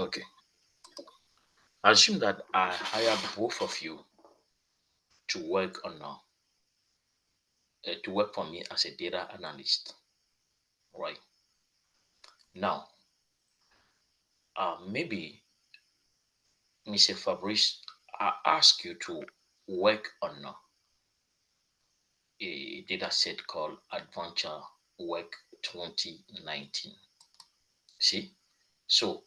Okay. Assume that I hire both of you to work on to work for me as a data analyst, right? Now, maybe Mr. Fabrice, I ask you to work on a data set called Adventure Work 2019. See, so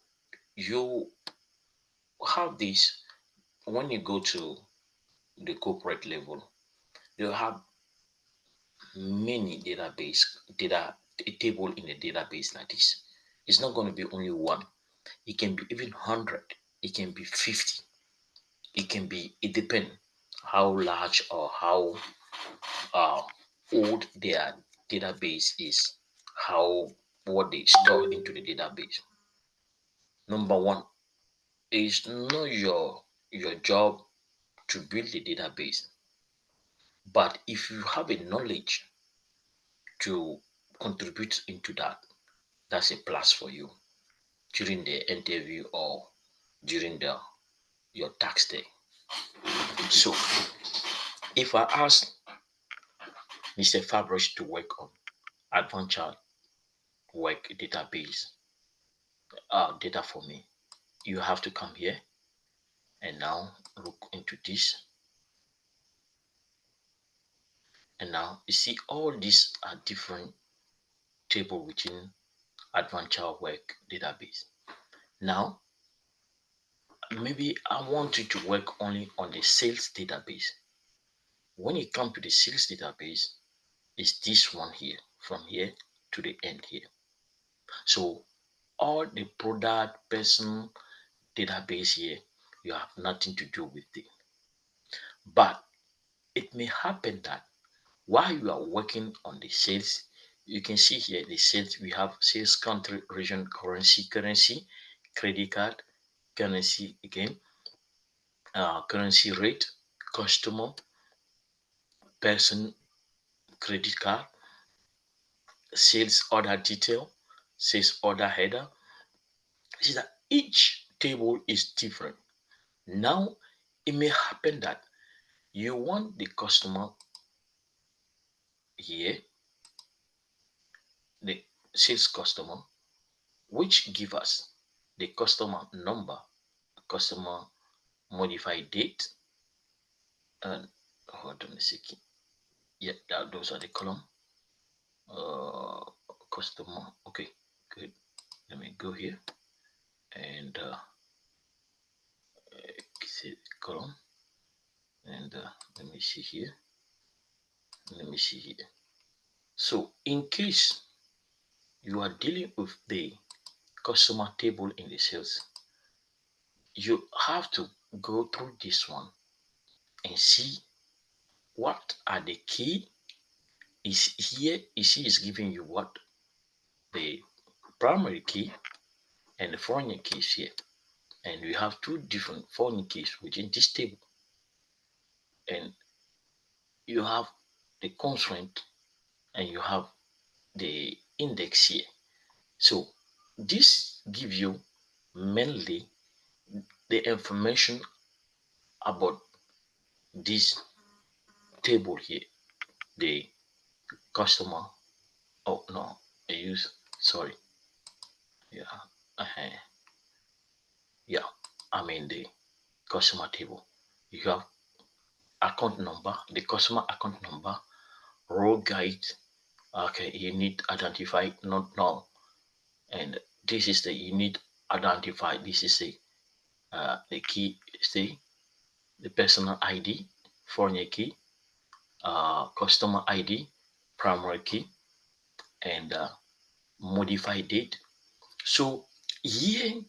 you have this when you go to the corporate level, you have many database data a table in a database like this. It's not going to be only one. It can be even 100. It can be 50. It can be. It depends how large or how uh, old their database is. How what they store into the database. Number one is not your job to build the database, but if you have a knowledge to contribute into that, that's a plus for you during the interview or during the your tax day. So if I ask Mr. Fabrice to work on adventure work database data for me, you have to come here and now look into this. And now you see all these are different table within adventure work database. Now maybe I want you to work only on the sales database. When you come to the sales database, it's this one here, from here to the end here. So all the product person database here, you have nothing to do with it. But it may happen that while you are working on the sales, you can see here the sales, we have sales country, region, currency, credit card, currency again, currency rate, customer, person, credit card, sales order detail, sales order header. See that each table is different. Now, it may happen that you want the customer here, the sales customer, which give us the customer number, customer modified date, and hold on a second. Yeah, those are the column. Uh, Customer. Okay, good. Let me go here and see column, and let me see here. Let me see here. So, in case you are dealing with the customer table in the sales, you have to go through this one and see what are the key is here. She is giving you what the primary key and the foreign keys here, and we have two different foreign keys within this table, and you have the constraint and you have the index here. So this gives you mainly the information about this table here, the customer. Oh no, I use sorry. Yeah, uh yeah. I mean the customer table. You have account number, the customer account number, row guide. Okay, you need identify not now, and this is the you need identify. This is the key. See the personal ID, foreign key, customer ID, primary key, and modify date. So here,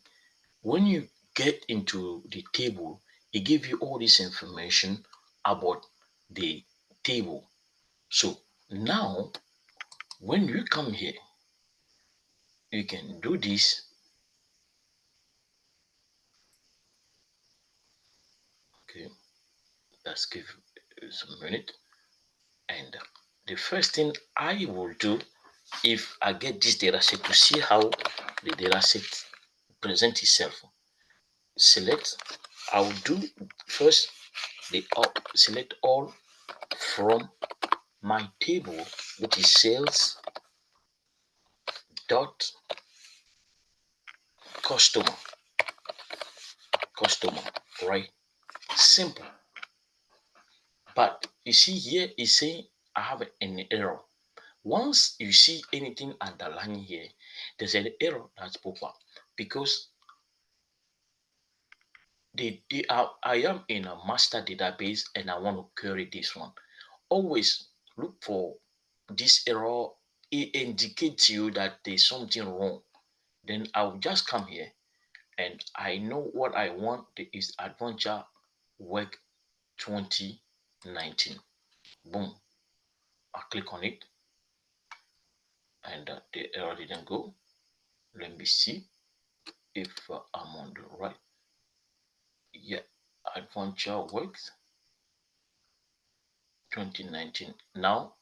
when you get into the table, it gives you all this information about the table. So now, when you come here, you can do this. Okay, let's give some minute. And the first thing I will do if I get this data set to see how the data set present itself. select. I'll do first the select all from my table, which is sales dot customer, customer, right? Simple. But you see here is saying I have an error. Once you see anything underlying here, there's an error that's pop up because I am in a master database and I want to query this one. Always look for this error. It indicates you that there's something wrong. Then I'll just come here and I know what I want is Adventure Work 2019. Boom. I click on it and the error didn't go. Let me see if I'm on the right. Yeah, Adventure Works 2019. Now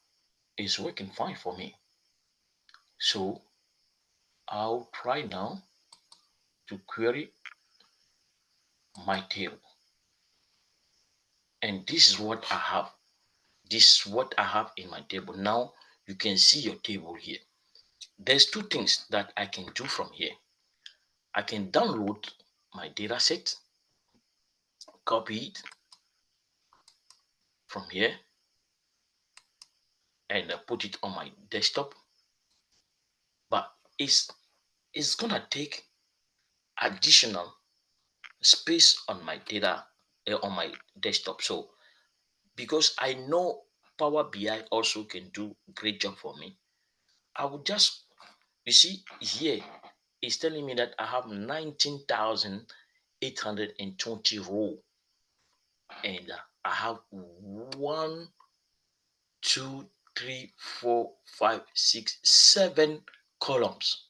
it's working fine for me. So I'll try now to query my table. And this is what I have. This is what I have in my table. Now you can see your table here. There's two things that I can do from here. I can download my data set, copy it from here, and put it on my desktop. But it's gonna take additional space on my data on my desktop. So because I know Power BI also can do great job for me, I would just, you see here it's telling me that I have 19,820 row and I have 1, 2, 3, 4, 5, 6, 7 columns.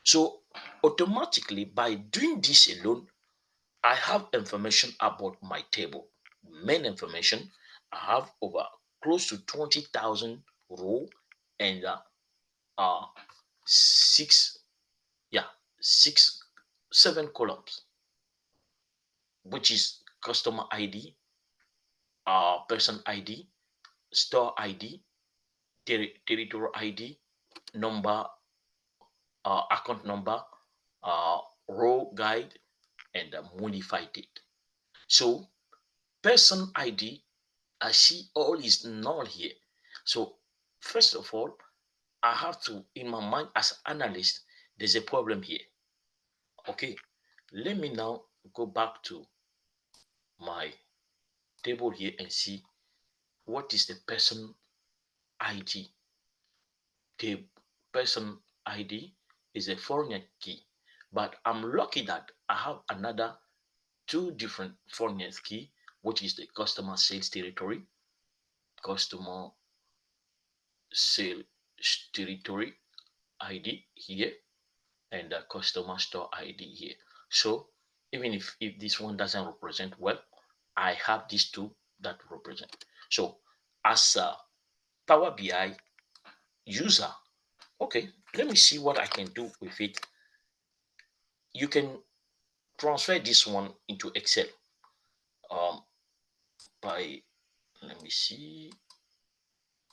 So automatically by doing this alone, I have information about my table. Main information, I have over close to 20,000 row and uh, six, yeah, 7 columns, which is customer ID, person ID, store ID, territory ID, number, account number, uh, row guide, and modified date. So person ID, I see all is null here. So first of all, I have to, in my mind as analyst, there's a problem here. Okay, let me now go back to my table here and see what is the person ID. The person ID is a foreign key, but I'm lucky that I have another two different foreign key, which is the customer sales territory, customer sales territory ID here, and the customer store ID here. So even if this one doesn't represent well, I have these two that represent. So as a Power BI user, okay, let me see what I can do with it. You can transfer this one into Excel um, by, let me see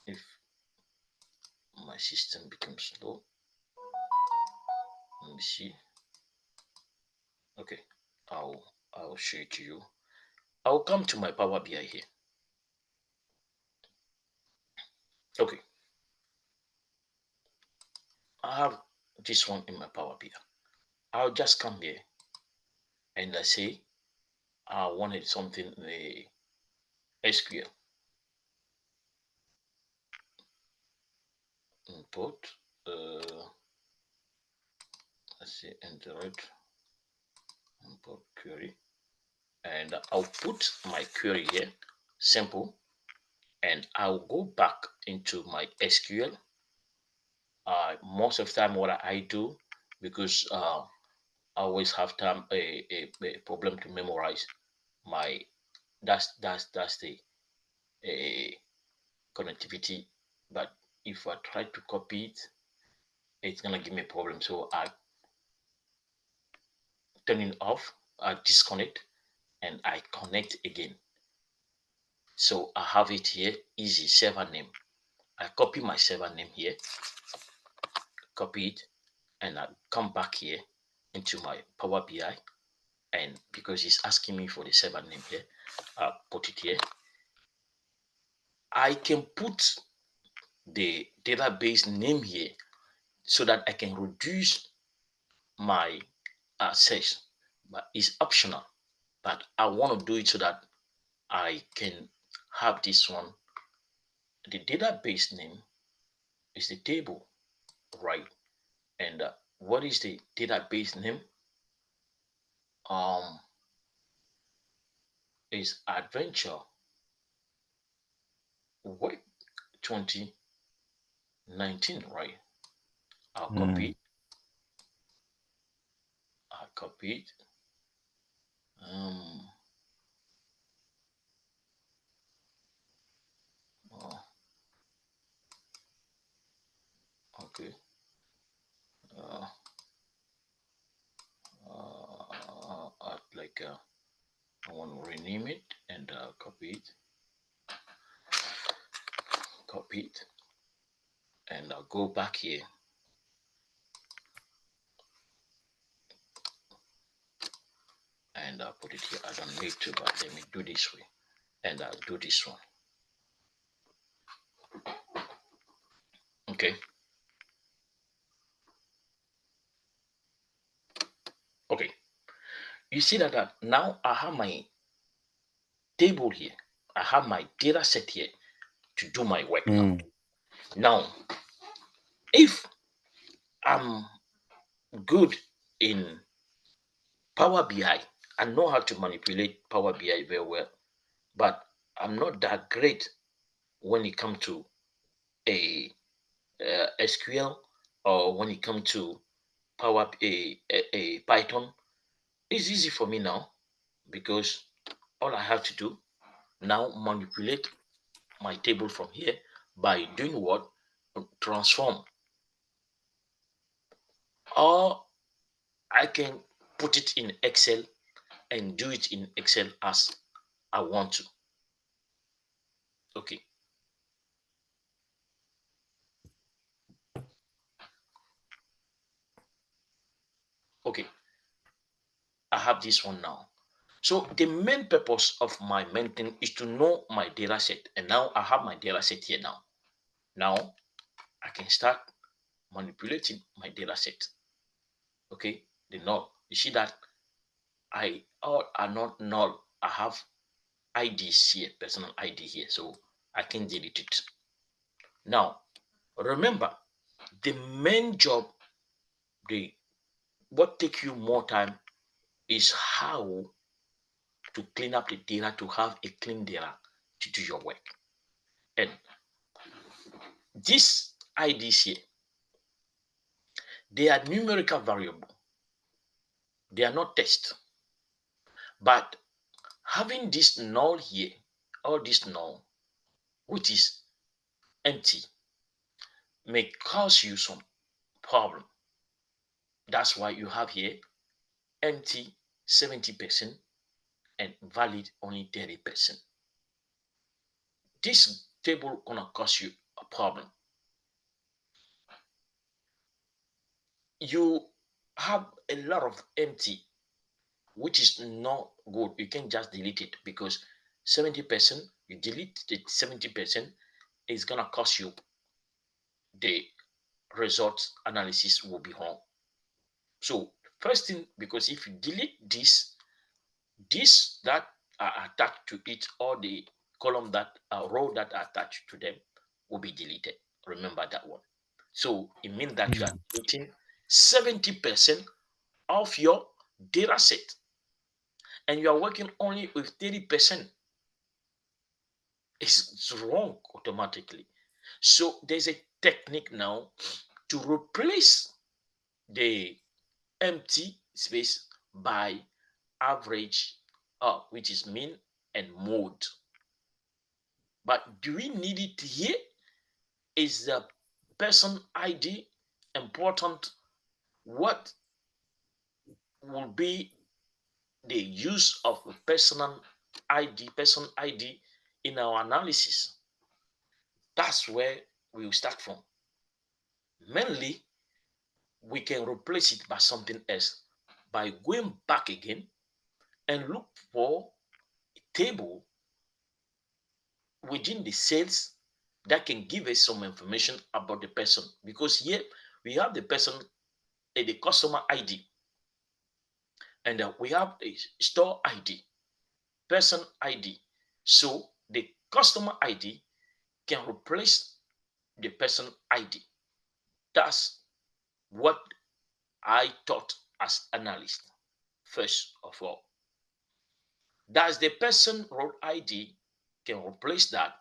if my system becomes slow. Let me see. Okay, I'll show it to you. I'll come to my Power BI here. Okay, I have this one in my Power BI. I'll just come here and I say I wanted something the SQL import. Let's see, enter it, import query, and I'll put my query here, simple, and I'll go back into my SQL. Most of the time, what I do, because I always have time a problem to memorize my, that's the connectivity. But if I try to copy it, it's gonna give me a problem. So I turn it off I disconnect and I connect again. So I have it here, easy server name. I copy my server name here, copy it, and I come back here into my Power BI. And because it's asking me for the server name here, I put it here. I can put the database name here so that I can reduce my search, but it's optional. But I want to do it so that I can have this one. The database name is the table, right? And what is the database name? Um, is Adventure Web 2019, right? I'll copy Mm. it. I'll copy it. Um, oh, okay. Uh, like I want to rename it and copy it, and I'll go back here and I'll put it here. I don't need to, but let me do this way, and I'll do this one. Okay, okay. You see that now I have my table here. I have my data set here to do my work now. Mm. Now, if I'm good in Power BI, I know how to manipulate Power BI very well, but I'm not that great when it comes to a SQL or when it comes to a Python. It's easy for me now because all I have to do now manipulate my table from here by doing what? Transform. Or I can put it in Excel and do it in Excel as I want to. Okay. Okay. I have this one now. So the main purpose of my main thing is to know my data set. And now I have my data set here now. Now I can start manipulating my data set. Okay. The null. You see that I all are not null. I have IDs here, personal ID here. So I can delete it. Now remember the main job, the what take you more time is how to clean up the data to have a clean data to do your work. And these IDs here, they are numerical variable. They are not text. But having this null here, or this null, which is empty, may cause you some problem. That's why you have here empty 70% and valid only 30%. This table gonna cause you a problem. You have a lot of empty, which is not good. You can just delete it because 70%, you delete the 70%, is gonna cost you the results analysis will be wrong. So first thing, because if you delete this that are attached to it, or the column that row that are attached to them will be deleted. Remember that one. So it means that you are Mm. deleting 70% of your data set and you are working only with 30%. It's wrong automatically. So there's a technique now to replace the empty space by average, which is mean and mode. But do we need it here? Is the person ID important? What will be the use of person ID in our analysis. That's where we will start from. Mainly, we can replace it by something else by going back again and look for a table within the sales that can give us some information about the person. Because here we have the person, the customer ID, and we have a store ID, person ID. So the customer ID can replace the person ID. That's what I thought as analyst. First of all, does the person role ID can replace that?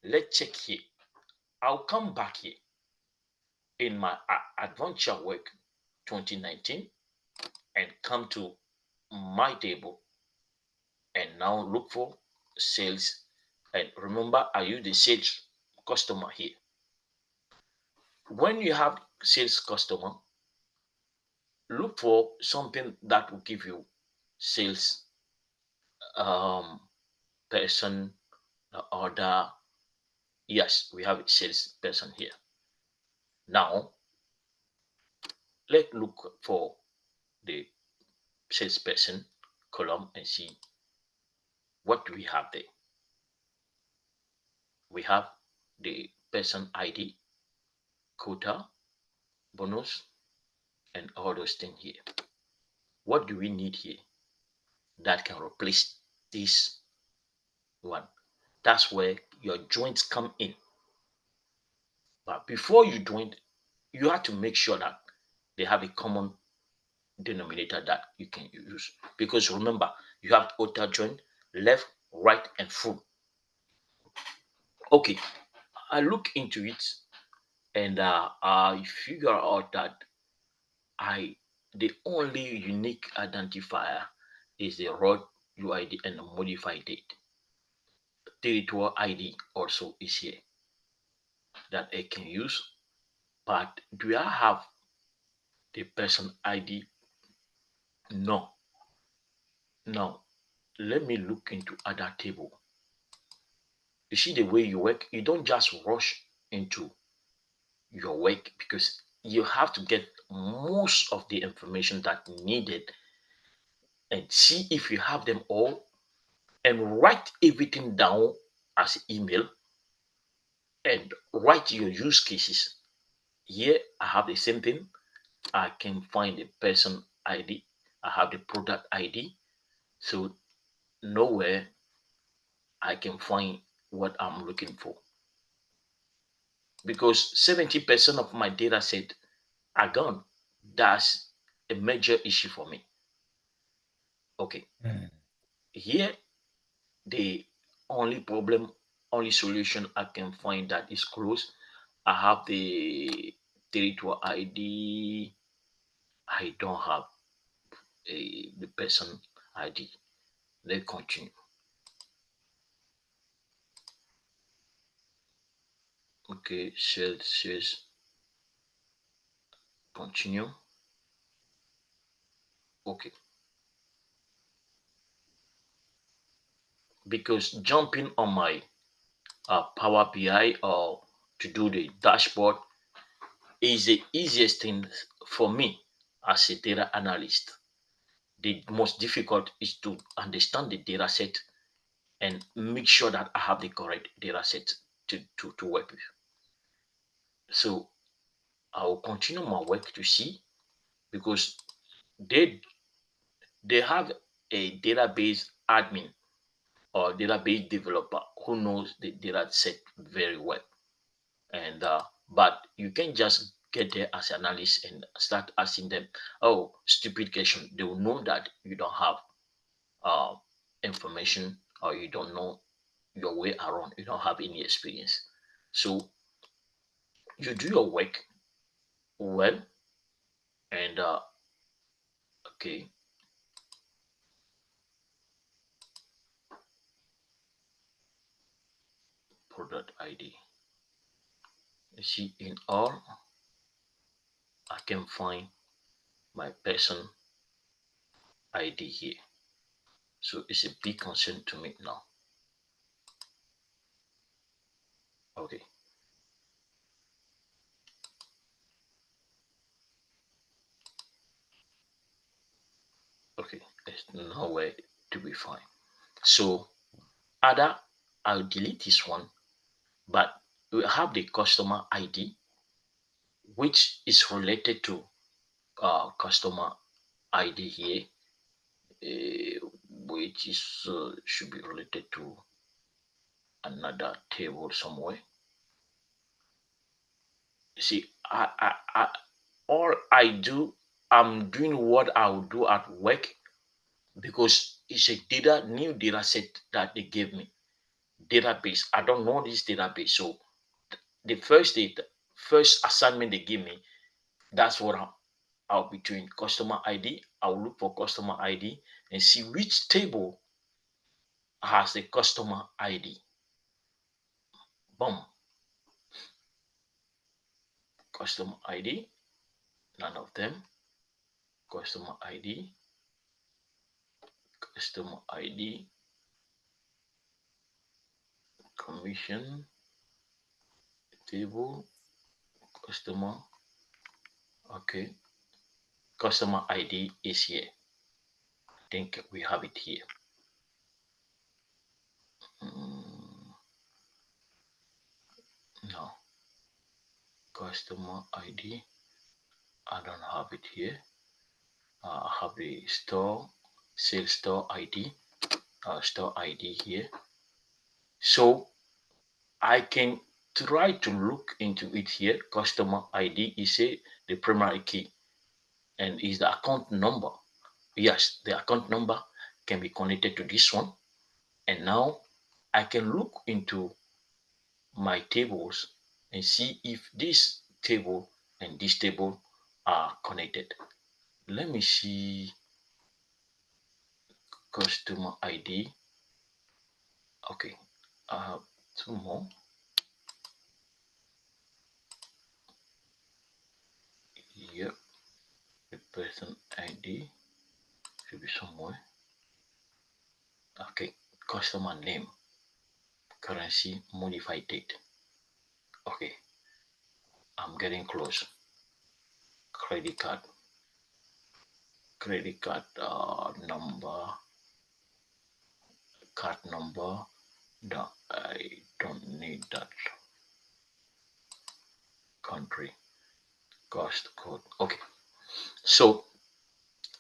Let's check here. I'll come back here in my adventure work 2019 and come to my table and now look for sales. And remember, I use the sales customer here. When you have sales customer, look for something that will give you sales um person order. Yes, we have a sales person here. Now let's look for the salesperson column and see what do we have there. We have the person ID, quota, bonus, and all those things here. What do we need here that can replace this one? That's where your joints come in. But before you join, you have to make sure that they have a common denominator that you can use. Because remember, you have auto join, left, right, and full. Okay, I look into it and I figure out that I the only unique identifier is the road UID and the modified date. Territory ID also is here that I can use. But do I have the person ID? No. Now let me look into other table. You see the way you work, you don't just rush into your work because you have to get most of the information that needed and see if you have them all and write everything down as email and write your use cases. Here I have the same thing. I can find the person ID. I have the product ID. So nowhere I can find what I'm looking for. Because 70% of my data set are gone. That's a major issue for me. Okay. Mm. Here the only problem, only solution I can find that is close. I have the territory ID. I don't have the person ID. Let's continue. Okay, sales, continue. Okay, because jumping on my Power BI or to do the dashboard is the easiest thing for me as a data analyst. The most difficult is to understand the data set and make sure that I have the correct data set to work with. So I will continue my work to see because they they have a database admin or database developer who knows the data set very well. And but you can just get there as an analyst and start asking them, oh, stupid question. They will know that you don't have uh, information or you don't know your way around. You don't have any experience. So you do your work well and okay, product ID. You see, in all, I can find my person ID here. So it's a big concern to me now. Okay. Okay. There's nowhere to be fine. So either I'll delete this one, but we have the customer ID, which is related to customer ID here, which is should be related to another table somewhere. See, all I do, I'm doing what I will do at work because it's a new data set that they gave me. Database. I don't know this database. So the first assignment they give me, that's what I'll be doing. Customer ID. I'll look for customer ID and see which table has the customer ID. Boom. Customer ID. None of them. Customer ID. Customer ID. Commission table. Customer. Okay. Customer ID is here. I think we have it here. Mm, no. Customer ID. I don't have it here. I have the sales store ID, store ID here. So I can try to look into it here. Customer ID is the primary key and is the account number. Yes, the account number can be connected to this one. And now I can look into my tables and see if this table and this table are connected. Let me see customer ID. Okay, I have two more. Yep, the person ID should be somewhere. Okay, customer name, currency, modified date. Okay, I'm getting close. Credit card, number, card number. No, I don't need that. Country, cost code. Okay, so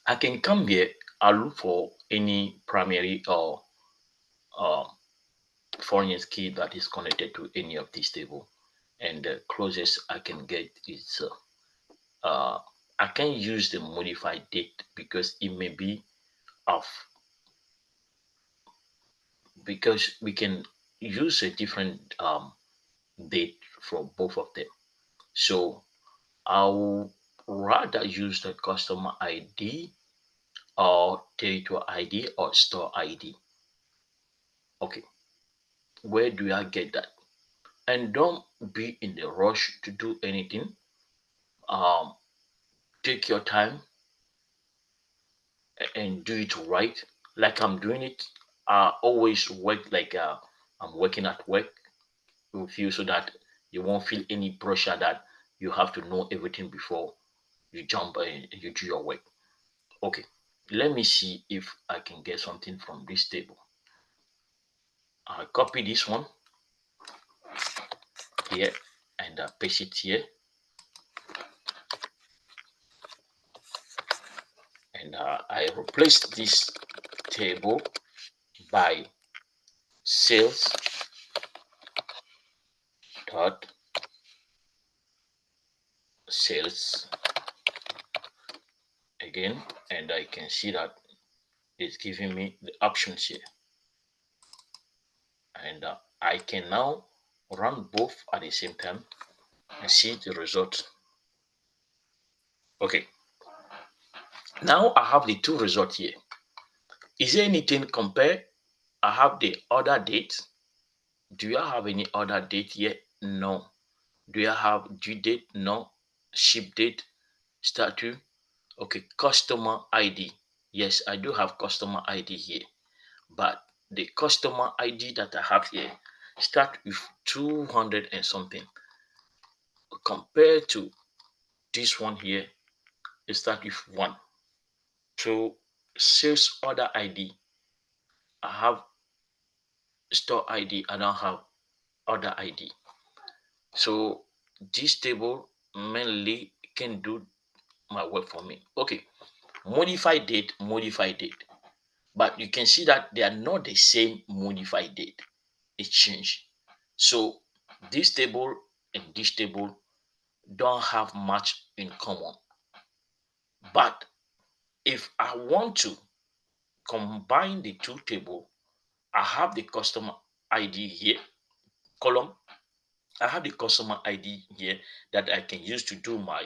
I can come here. I'll look for any primary or uh, foreign key that is connected to any of these table, and the closest I can get is I can use the modified date because it may be off, because we can use a different date for both of them. So I'll rather use the customer ID or territory ID or store ID. Okay, where do I get that? And don't be in the rush to do anything. Um, take your time and do it right, like I'm doing it. I always work like I'm working at work with you so that you won't feel any pressure that you have to know everything before you jump and you do your work. Okay, let me see if I can get something from this table. I copy this one here and paste it here, and I replace this table by sales dot sales again, and I can see that it's giving me the options here, and I can now run both at the same time and see the result. Okay, now I have the two results here. Is there anything compare? I have the order date. Do you have any order date here? No. Do you have due date? No. Ship date? Statue? Okay, customer ID. Yes, I do have customer ID here. but the customer ID that I have here start with 200 and something compared to this one here, it start with one. So sales order ID, I have store ID, I don't have order ID. So this table mainly can do my work for me. Okay, modify date. But you can see that they are not the same modified date. It changed. So this table and this table don't have much in common. But if I want to combine the two table, I have the customer ID here, column. I have the customer ID here that I can use to do my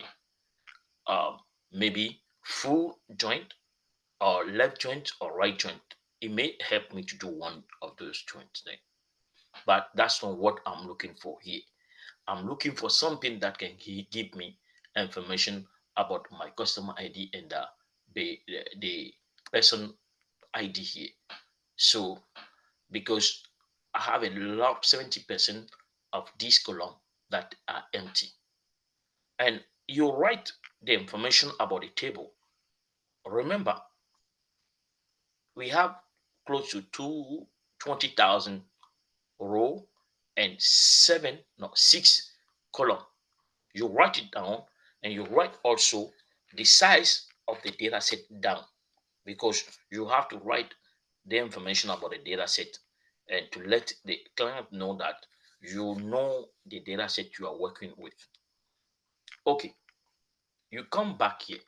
um, maybe full joint or left joint or right joint. It may help me to do one of those joints then. But that's not what I'm looking for here. I'm looking for something that can give me information about my customer ID and the person ID here. So because I have a lot, 70% of this column that are empty. And you write the information about the table. Remember, we have close to 20,000 row and six column. You write it down and you write also the size of the data set down because you have to write the information about the data set and to let the client know that you know the data set you are working with. Okay, you come back here,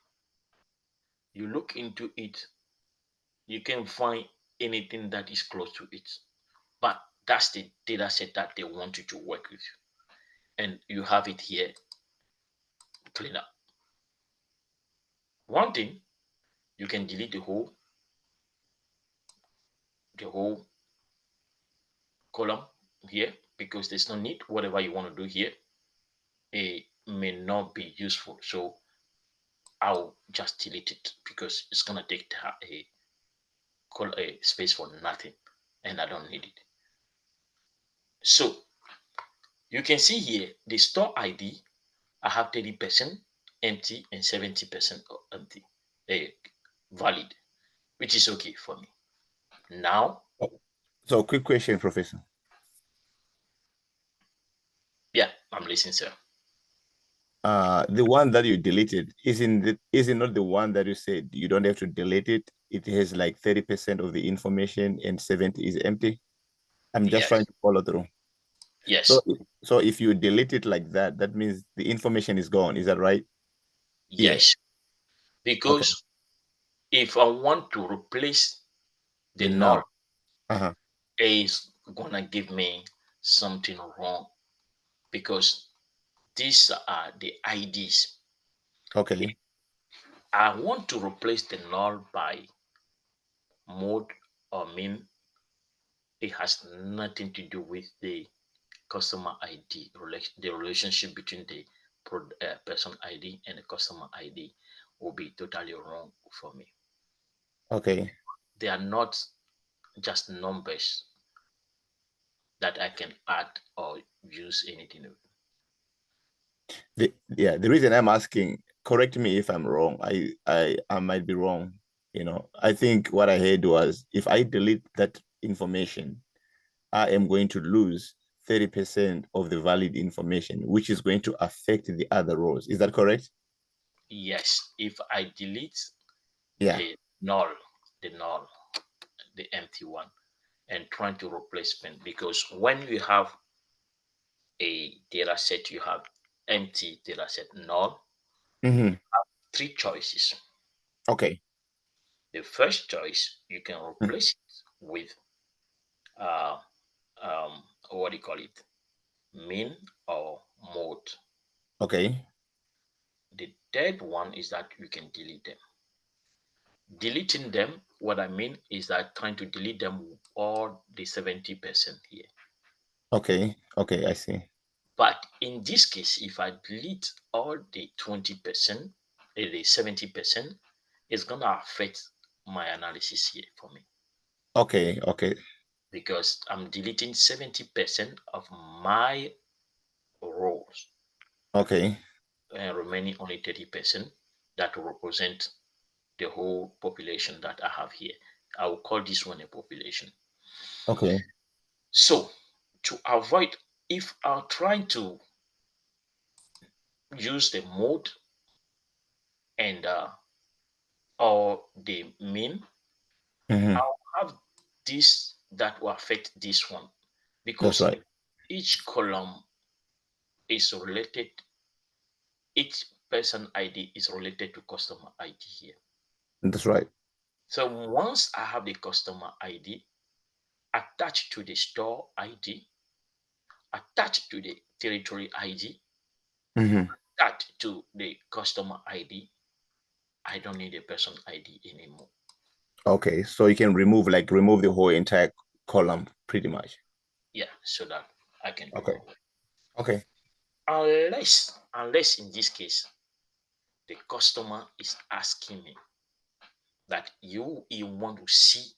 you look into it, you can find anything that is close to it. But that's the data set that they want you to work with. And you have it here, clean up. One thing, you can delete the whole column here because there's no need. Whatever you want to do here, it may not be useful. So I'll just delete it because it's gonna take a space for nothing, and I don't need it. So you can see here the store ID. I have 30% empty and 70% empty, uh, valid, which is okay for me. Now, So, quick question, Professor. yeah, I'm listening, sir. The one that you deleted is it not the one that you said you don't have to delete it? It has like 30% of the information and 70 is empty. I'm just trying Yes, to follow through. So, yes, so if you delete it like that, that means the information is gone. Is that right? Yeah. yes. Okay. Because if I want to replace the The null, null. Uh-huh. is gonna give me something wrong because these are the IDs. Okay. I want to replace the null by mode or min. It has nothing to do with the customer ID. The relationship between the person ID and the customer ID will be totally wrong for me. Okay. They are not just numbers that I can add or use anything. The reason I'm asking, correct me if I'm wrong. I might be wrong. I think what I heard was if I delete that information, I am going to lose 30% of the valid information, which is going to affect the other rows. Is that correct? Yes, if I delete Yeah. the null, the null, the empty one, and trying to replacement because when you have a data set, you have empty data set null, Mm-hmm. three choices. Okay. The first choice you can Mm. replace it with uh what do you call it? Min or mode. Okay. The third one is that you can delete them. Deleting them, what I mean is that trying to delete them all the 70% here. Okay. Okay. I see. But in this case, if I delete all the 20%, the 70%, it's gonna affect my analysis here for me. Okay, okay. because I'm deleting 70% of my roles Okay. and remaining only 30% that will represent the whole population that I have here. I will call this one a population. Okay. So to avoid, if I'm trying to use the mode and or the mean, Mhm. I'll have this that will affect this one That's because right. each column is related, each person ID is related to customer ID here. That's right. So once I have the customer ID attached to the store ID, attached to the territory ID, Mhm. attached to the customer ID, I don't need a person ID anymore. Okay, so you can remove the whole entire column pretty much. Yeah, so that I can do Okay. my work. Okay. Unless in this case, the customer is asking me that you want to see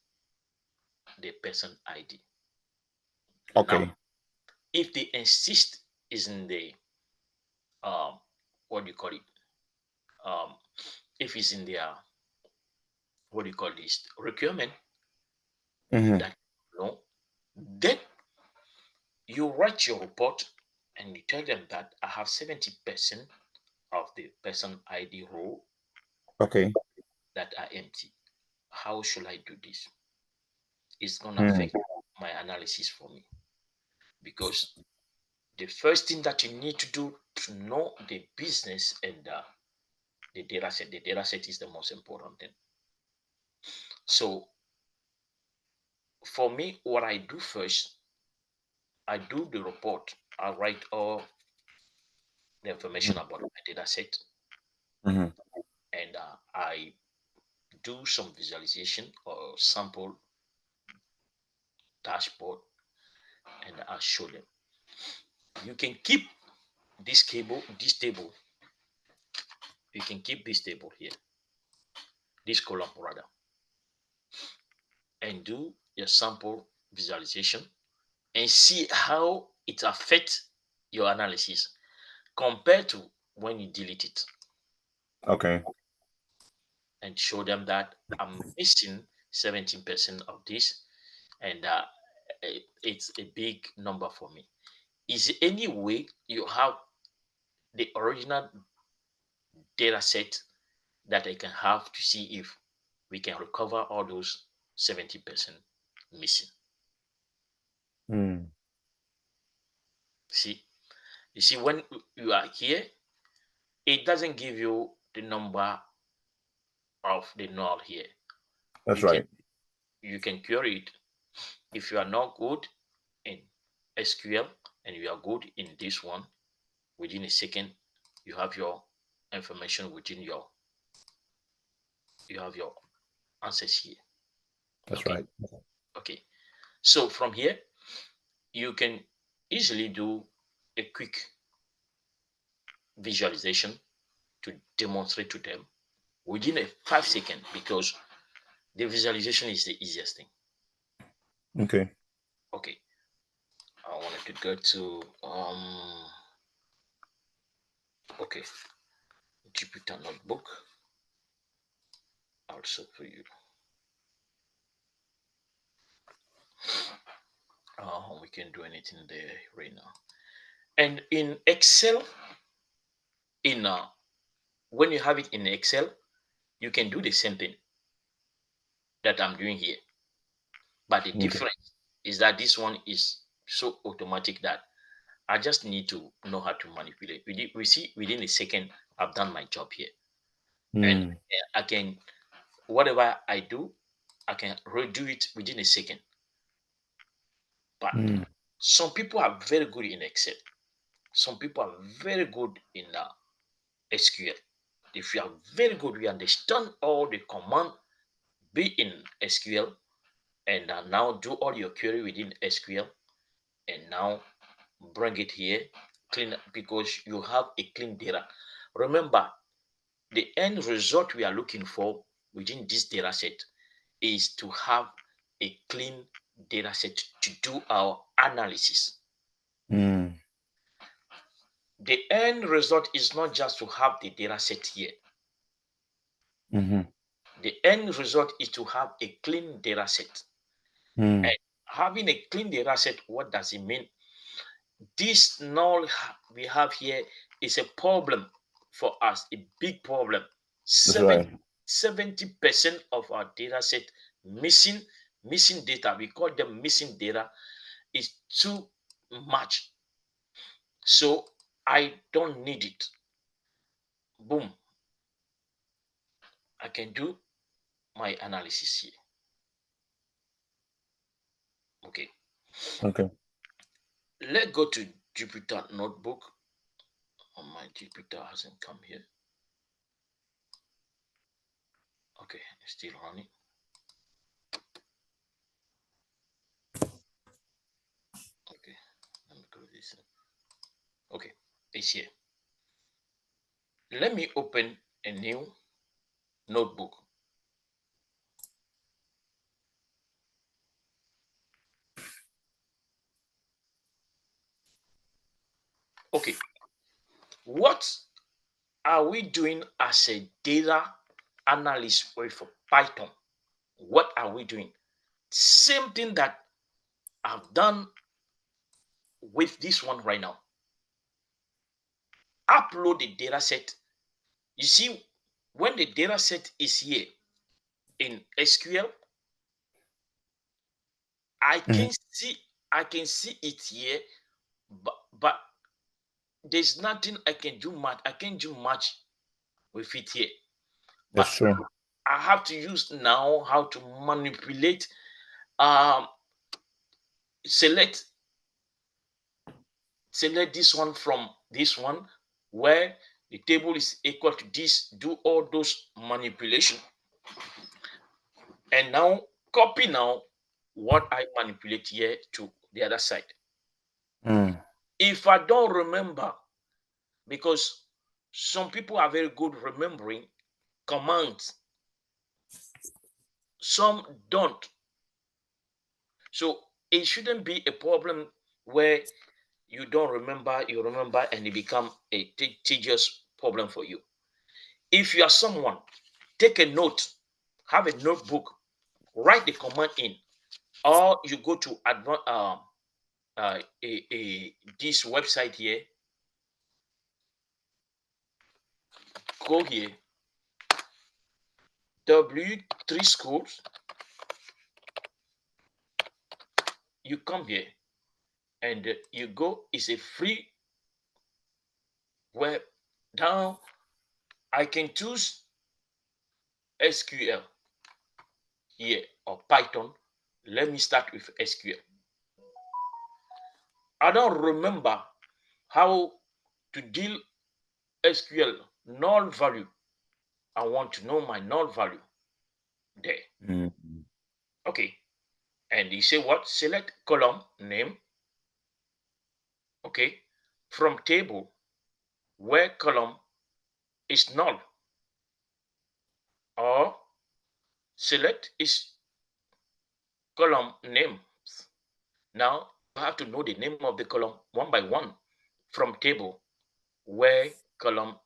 the person ID. Now, Okay. if they insist is in the what do you call it? Um, if it's in their what do you call this requirement Mhm. that no, then you write your report and you tell them that I have 70% of the person ID row Okay. that are empty. How should I do this? It's gonna Mm. affect my analysis for me because the first thing that you need to do to know the business and the data set is the most important thing. So for me, what I do first, I do the report. I write all the information about my data set Mhm. and I do some visualization or sample dashboard and I show them. You can keep this table, you can keep this table here, this column rather, and do your sample visualization and see how it affects your analysis compared to when you delete it Okay. and show them that I'm missing 17% of this and it's a big number for me. Is there any way you have the original data set that I can have to see if we can recover all those 70% missing? Mm. See, you see, when you are here, it doesn't give you the number of the null here. That's You can right. you can query it. If you are not good in SQL and you are good in this one, within a second, you have your information within you have your answers here. That's Okay. right. Okay. So from here, you can easily do a quick visualization to demonstrate to them within a 5 second because the visualization is the easiest thing. Okay. Okay. I wanted to go to okay, Jupyter notebook also for you. We can do anything there right now. And in Excel, in when you have it in Excel, you can do the same thing that I'm doing here. But the Okay. difference is that this one is so automatic that I just need to know how to manipulate. We see within a second, I've done my job here. And Mm. I can, whatever I do, I can redo it within a second. But Mm. some people are very good in Excel. Some people are very good in SQL. If you are very good, we understand all the command be in SQL and now do all your query within SQL and now bring it here, clean because you have a clean data. Remember, the end result we are looking for within this data set is to have a clean data set to do our analysis. Mm. The end result is not just to have the data set here. Mm-hmm. The end result is to have a clean data set. Mm. And having a clean data set, what does it mean? This null we have here is a problem for us, a big problem. That's right. 70% of our data set missing data. We call them missing data is too much. So I don't need it. Boom. I can do my analysis here. Okay. Okay. Let's go to Jupyter Notebook. Oh, my Jupyter hasn't come here. Okay, it's still running. Okay, let me go this. Okay, it's here. Let me open a new notebook. Okay, what are we doing as a data analyst with Python? What are we doing? Same thing that I've done with this one right now. Upload the data set. You see, when the data set is here in SQL, I can see it here, but there's nothing I can do much. I can't do much with it here. That's But true. I have to use now how to manipulate. Um, select this one from this one, where the table is equal to this. Do all those manipulation, and now copy now what I manipulate here to the other side. Mm. If I don't remember, because some people are very good remembering commands, some don't. So it shouldn't be a problem where you don't remember, you remember, and it become a tedious problem for you. If you are someone, take a note, have a notebook, write the command in, or you go to this website here. Go here, W3 Schools. You come here, and you go. It's a free web. Now I can choose SQL here or Python. Let me start with SQL. I don't remember how to deal SQL null value. I want to know my null value there. Mm. Okay. And you say what? Select column name. Okay. From table where column is null, or select is column name. Now you have to know the name of the column one by one from table where column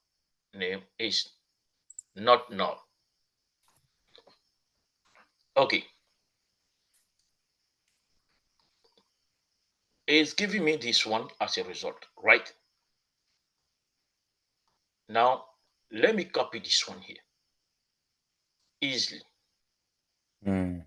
name is not null. Okay. It's giving me this one as a result, right? Now let me copy this one here easily. Mm.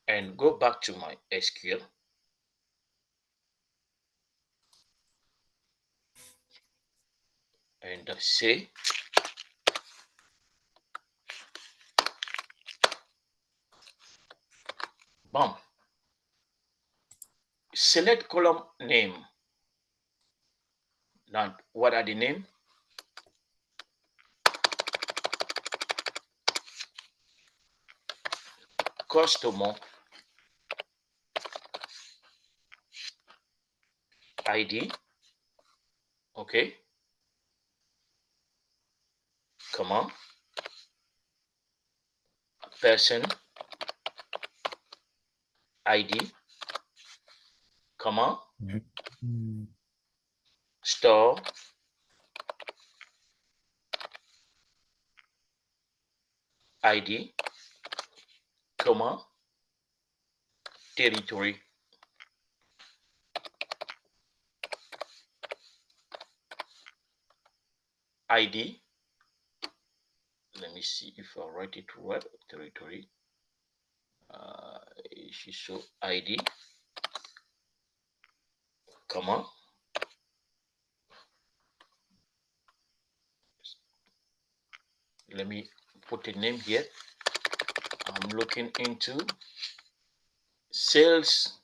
And go back to my SQL. And say bam. Select column name. Now what are the name? Customer ID Okay, comma, person ID, comma, store ID, comma, territory. ID. Let me see if I write it right. Territory. She show ID, comma. Let me put a name here. I'm looking into sales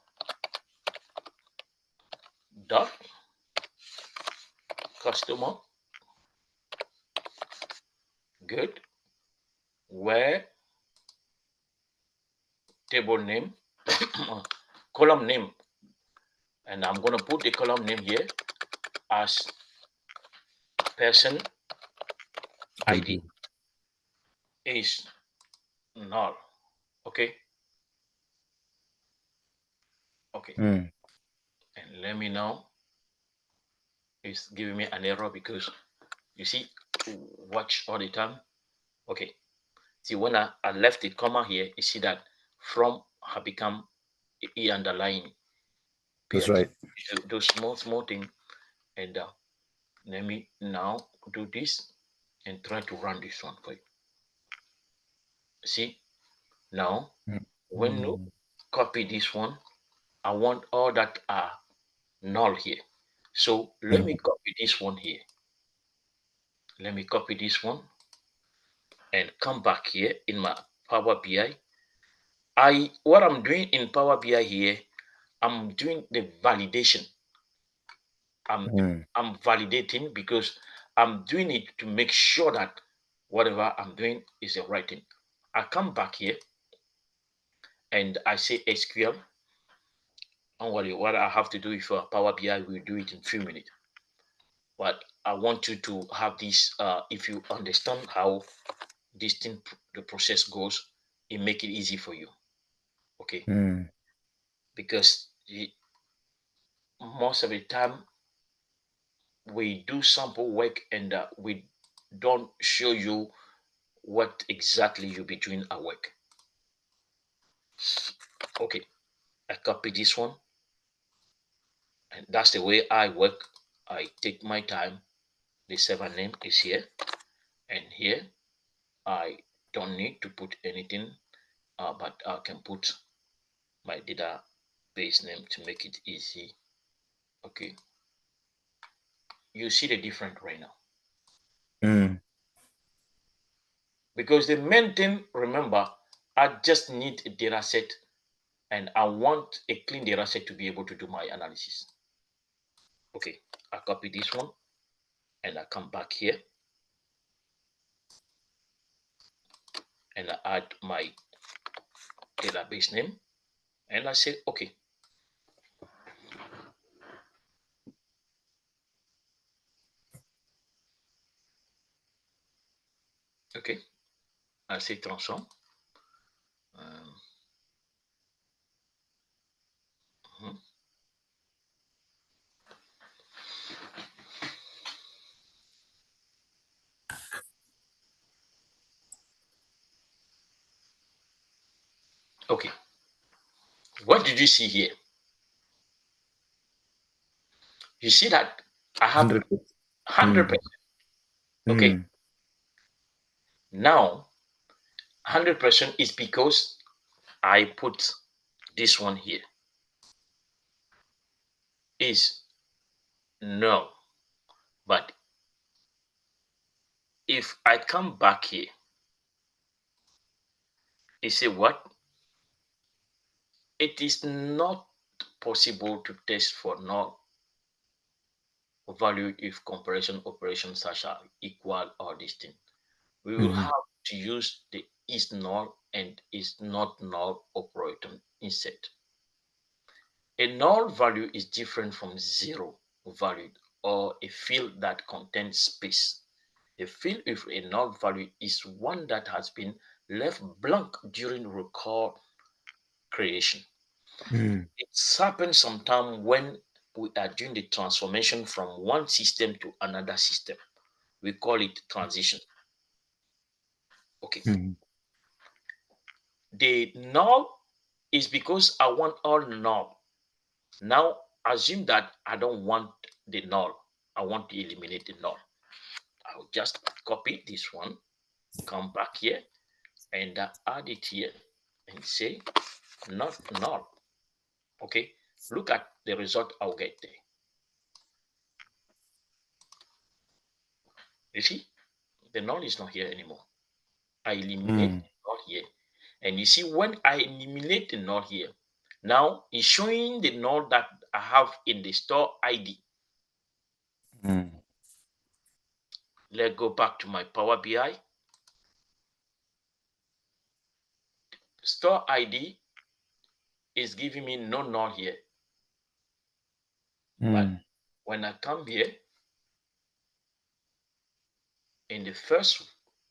dot customer. Good. Where table name, column name, and I'm going to put the column name here as person ID is null. Okay. Okay. And let me know. It's giving me an error because you see, watch all the time. Okay. See, when I left the comma here, you see that from have become E underline. That's right. Those small things. And let me now do this and try to run this one for you. See, now when you copy this one, I want all that are null here. So let me copy this one here. Let me copy this one and come back here in my Power BI. What I'm doing in Power BI here, I'm doing the validation. I'm validating because I'm doing it to make sure that whatever I'm doing is the right thing. I come back here and I say SQL. Don't worry, what I have to do with Power BI, we'll do it in a few minutes. But I want you to have this, if you understand how this thing, the process goes, it make it easy for you. Okay. Because most of the time we do sample work and we don't show you what exactly you'll be doing at work. Okay, I copy this one, and that's the way I work. I take my time. The server name is here, and here I don't need to put anything, but I can put my database name to make it easy. Okay, you see the difference right now. Because the main thing, remember, I just need a data set and I want a clean data set to be able to do my analysis. Okay, I copy this one and I come back here and I add my database name and I say, okay. Okay, I say transform. Okay, what did you see here? You see that I have 100%. Okay, now 100% is because I put this one here. Is no, but if I come back here, you see what? It is not possible to test for null value if comparison operations such are equal or distinct. We will have to use the is null and is not null operator instead. A null value is different from zero value or a field that contains space. A field with a null value is one that has been left blank during record creation. It's happened sometime when we are doing the transformation from one system to another system. We call it transition. Okay. The null is because I want all null. Now assume that I don't want the null. I want to eliminate the null. I'll just copy this one, come back here, and add it here and say not null. Okay, look at the result I'll get there. You see, the null is not here anymore. I eliminate the null here. And you see, when I eliminate the null here, now it's showing the null that I have in the store ID. Let's go back to my Power BI. Store ID is giving me no null here. But when I come here, in the first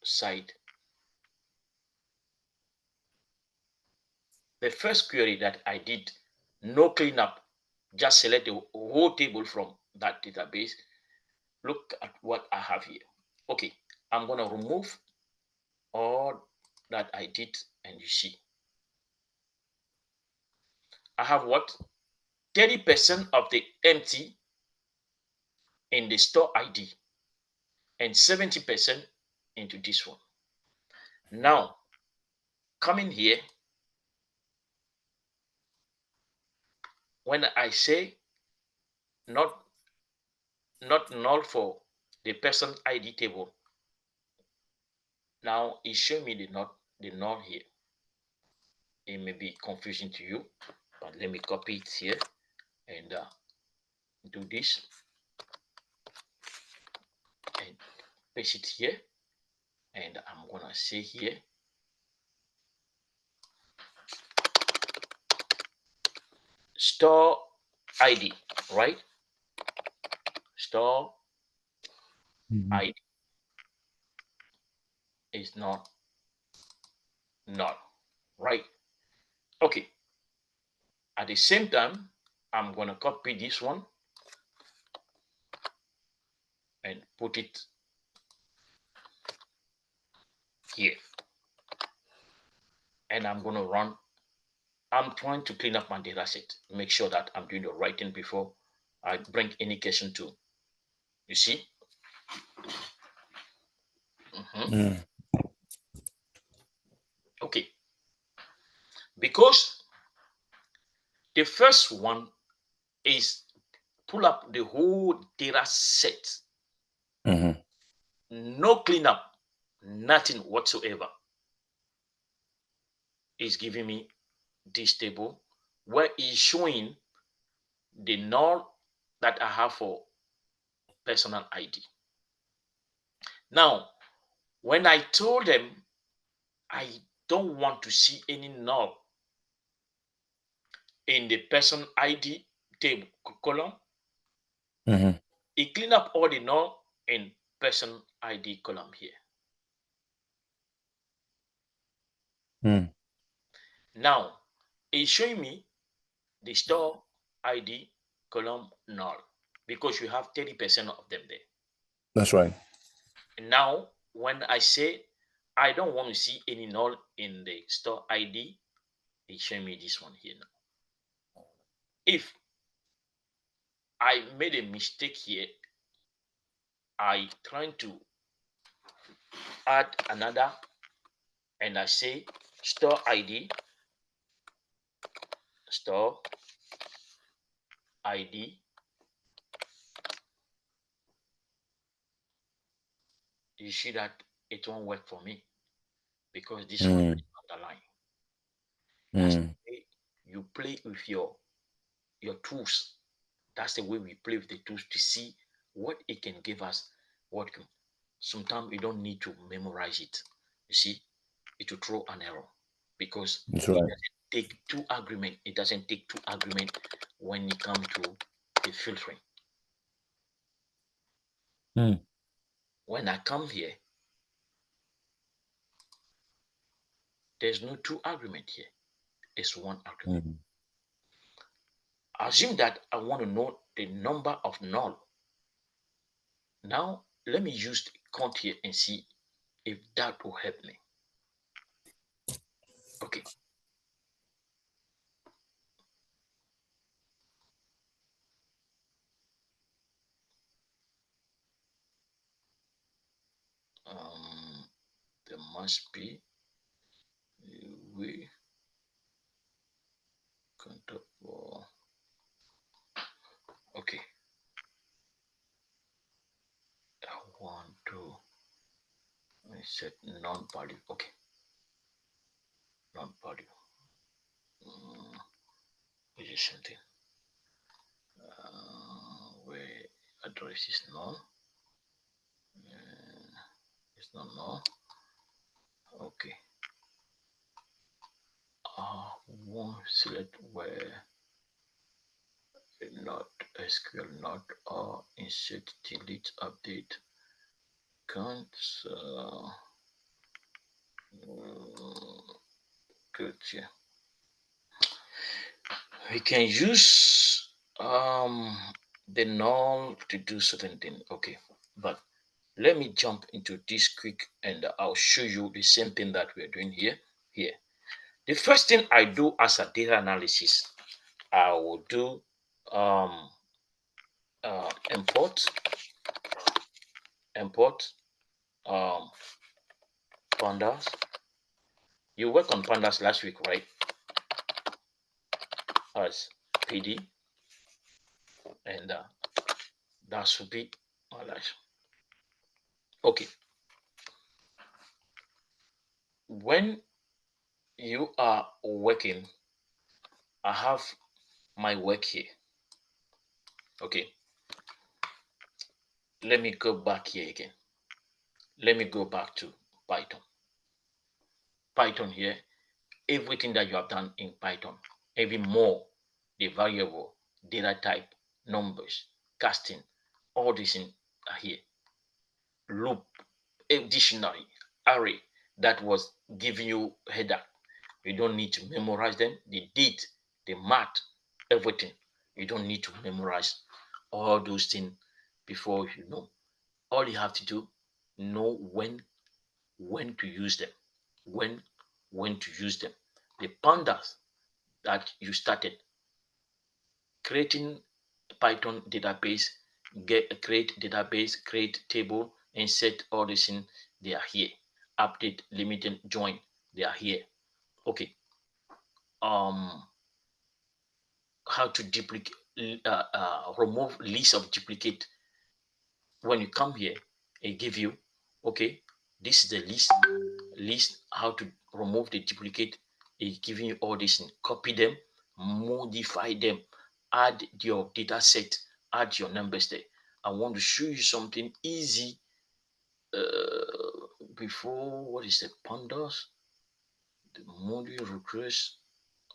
side, the first query that I did, no cleanup, just select the whole table from that database. Look at what I have here. Okay, I'm going to remove all that I did, and you see, I have what? 30% of the empty in the store ID and 70% into this one. Now, coming here, when I say not null for the person ID table, now it's showing me the null here. It may be confusing to you, but let me copy it here and do this and paste it here. And I'm gonna say here store ID, right? Store ID is not null, right? Okay. At the same time, I'm gonna copy this one and put it here. And I'm gonna run. I'm trying to clean up my data set, make sure that I'm doing the right thing before I bring any question to. You see? Okay. Because the first one is pull up the whole data set. No cleanup, nothing whatsoever. Is giving me this table where it's showing the null that I have for personal ID. Now, when I told them I don't want to see any null in the person ID table column, it clean up all the null in person ID column here. Now, it's showing me the store ID column null because you have 30% of them there. That's right. And now, when I say I don't want to see any null in the store ID, it's showing me this one here now. If I made a mistake here, I trying to add another and I say store ID, store ID, you see that it won't work for me because this one is underlined. That's the way you play with your tools. That's the way we play with the tools to see what it can give us. What can, sometimes you don't need to memorize it. You see, it will throw an error because it doesn't take two agreement. It doesn't take two agreement when it comes to the filtering. When I come here, there's no two argument here. It's one argument. Assume that I want to know the number of null. Now, let me use the count here and see if that will help me. Okay. There must be a way countable. Okay. I want to set non-value. Okay. Non-value. Which is something. Where address is null. It's not null. Okay. One select where not SQL not or insert delete update can't good, yeah. We can use the null to do certain thing. Okay, but let me jump into this quick and I'll show you the same thing that we're doing here. The first thing I do as a data analysis, I will do import pandas. You worked on pandas last week, right? As PD, and that should be my life. Okay. When you are working, I have my work here. Okay. Let me go back here again. Let me go back to Python. Python here, everything that you have done in Python, even more, the variable, data type, numbers, casting, all these things are here. Loop, a dictionary, array that was giving you header. You don't need to memorize them. The date, the math, everything. You don't need to memorize all those things before you know. All you have to do, know when to use them. When to use them. The pandas that you started creating Python database, create database, create table, insert all this in, they are here. Update, limited, join, they are here. Okay. How to duplicate, remove list of duplicate. When you come here, it give you, okay, this is the list how to remove the duplicate. It's giving you all this, copy them, modify them, add your data set, add your numbers there. I want to show you something easy before. What is the pandas? The module request.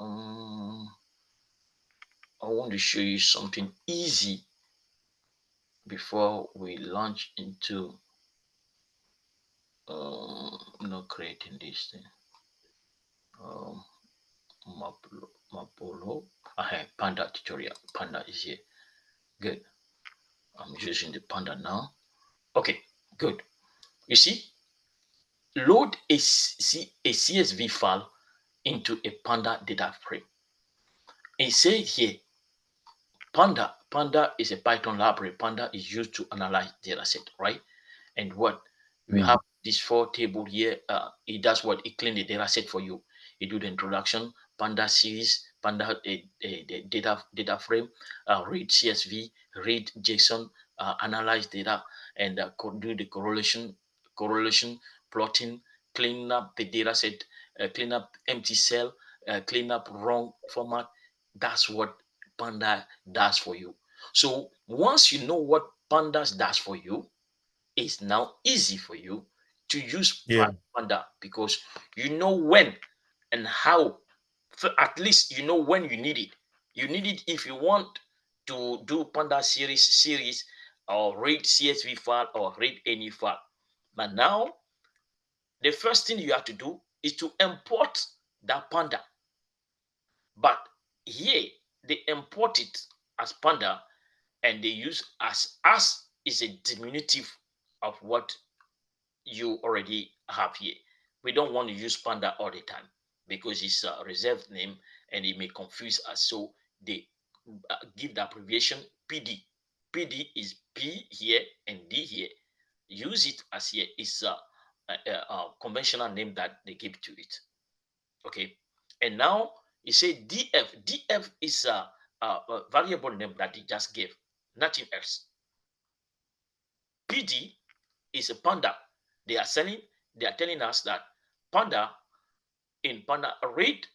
I want to show you something easy before we launch into not creating this thing. Mapolo. Panda tutorial. Panda is here. Good. I'm using the Panda now. Okay, good. You see, load a CSV file into a Panda data frame. It says here, Panda is a Python library. Panda is used to analyze data set, right? And what we have this 4 table here. It does what? It clean the data set for you. It do the introduction, Panda series, Panda the data frame, read CSV, read JSON, analyze data, and do the correlation, plotting, clean up the data set, clean up empty cell, clean up wrong format. That's what Panda does for you. So once you know what Pandas does for you, it's now easy for you to use Panda because you know when and how. At least you know when you need it. You need it if you want to do Panda series or read CSV file or read any file. But now, the first thing you have to do is to import that Panda. But here, they import it as Panda and they use as is a diminutive of what you already have here. We don't want to use Panda all the time because it's a reserved name and it may confuse us. So they give the abbreviation PD. PD is P here and D here. Use it as here. It's a conventional name that they give to it. Okay. And now you say DF. DF is a variable name that they just gave, nothing else. PD is a Panda. They are telling us that Panda in Panda read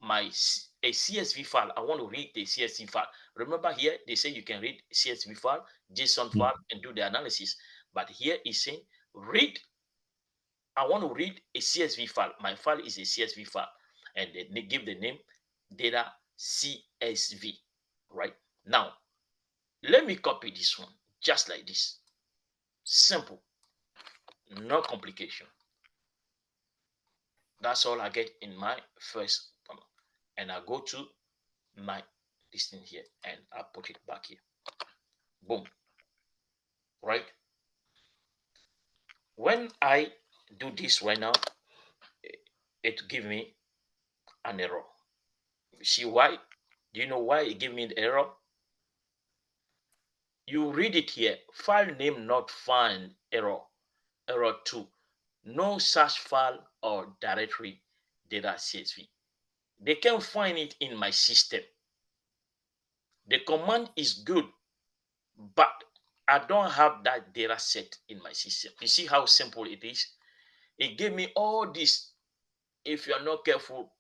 a CSV file. I want to read the CSV file. Remember here they say you can read CSV file, JSON file, and do the analysis. But here is saying read. I want to read a CSV file. My file is a CSV file, and they give the name data CSV. Right now, let me copy this one just like this. Simple, no complication. That's all I get in my first panel. And I go to my this thing here and I put it back here. Boom. Right? When I do this right now, it give me an error. You see why? Do you know why it give me an error? You read it here. File name not found, error. Error 2. No such file or directory data CSV. They can't find it in my system. The command is good, but I don't have that data set in my system. You see how simple it is? It gave me all this. If you're not careful,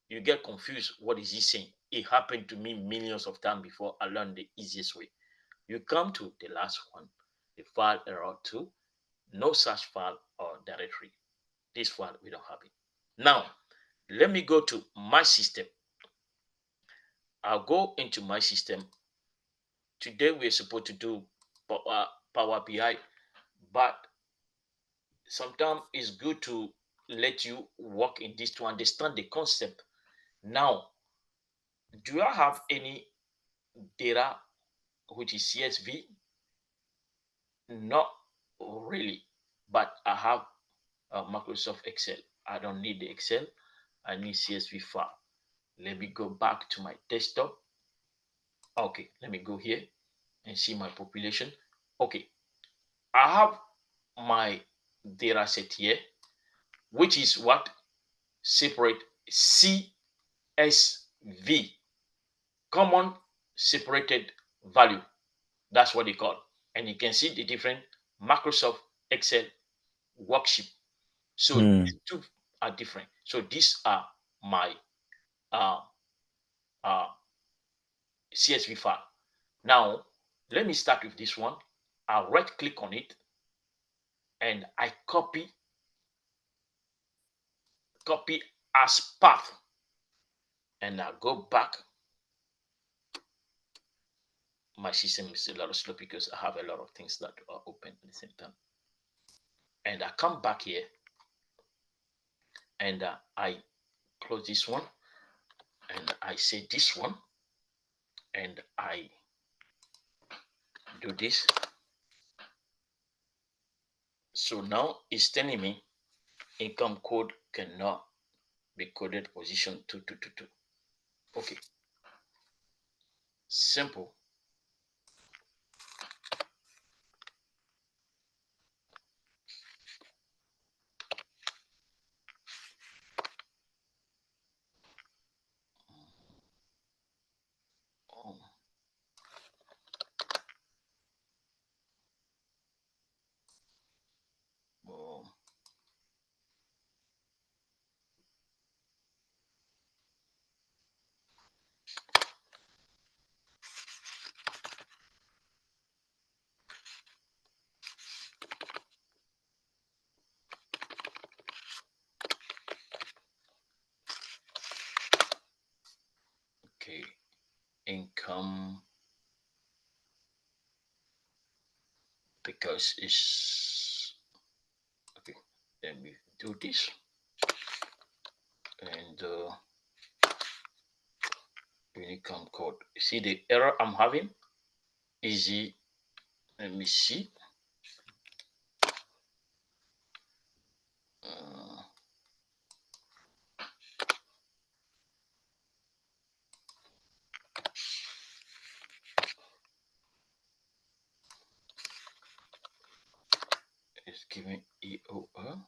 you get confused. What is he saying? It happened to me millions of times before I learned the easiest way. You come to the last one, the file error 2, no such file or directory. This file, we don't have it. Now, let me go to my system. I'll go into my system. Today, we're supposed to do Power BI, but sometimes it's good to let you work in this to understand the concept. Now, do I have any data which is CSV? Not really, but I have Microsoft Excel. I don't need the Excel. I need CSV file. Let me go back to my desktop. Okay, let me go here and see my population. Okay, I have my data set here, which is what? Separate CSV, common separated value. That's what they call. And you can see the different Microsoft Excel worksheet. So these two are different. So these are my uh, uh, CSV file. Now, let me start with this one. I'll right click on it and I copy as path. And I go back. My system is a lot slow because I have a lot of things that are open at the same time. And I come back here and I close this one and I say this one and I do this. So now it's telling me income code cannot be coded position 2222. Okay. Simple. Oh. Oh. Okay. Income because it's okay. Let me do this, and Unicom code. See the error I'm having? Easy. Let me see. It's giving EOR.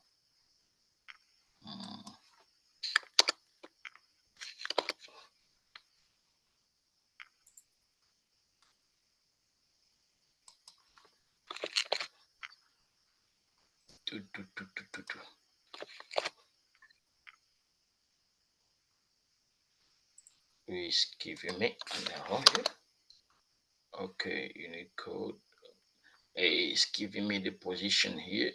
It's giving me an error here. Okay, Unicode. It's giving me the position here.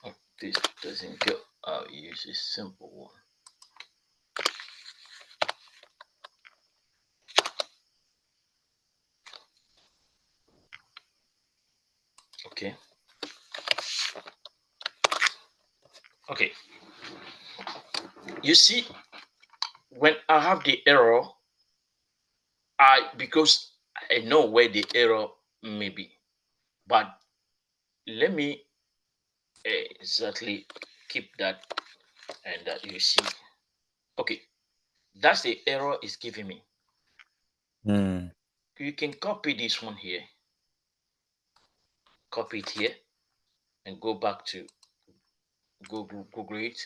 Oh, this doesn't go. I'll use a simple one. Okay. Okay. You see, when I have the error, because I know where the error may be, but let me exactly keep that, and you see. Okay, that's the error it's giving me. You can copy this one here, copy it here, and go back to Google it,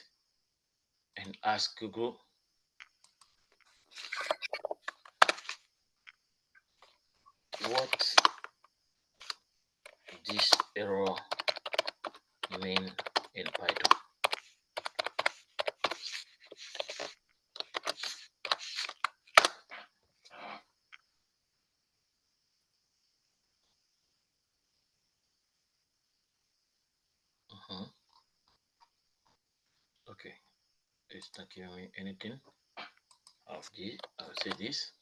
and ask Google. What this error mean in Python? Okay, it's not giving me anything of this. I'll say this.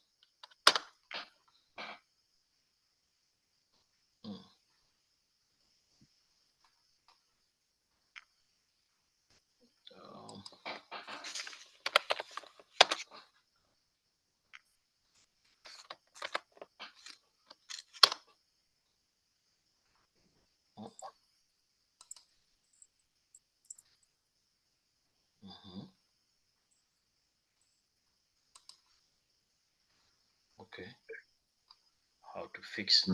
Okay, how to fix?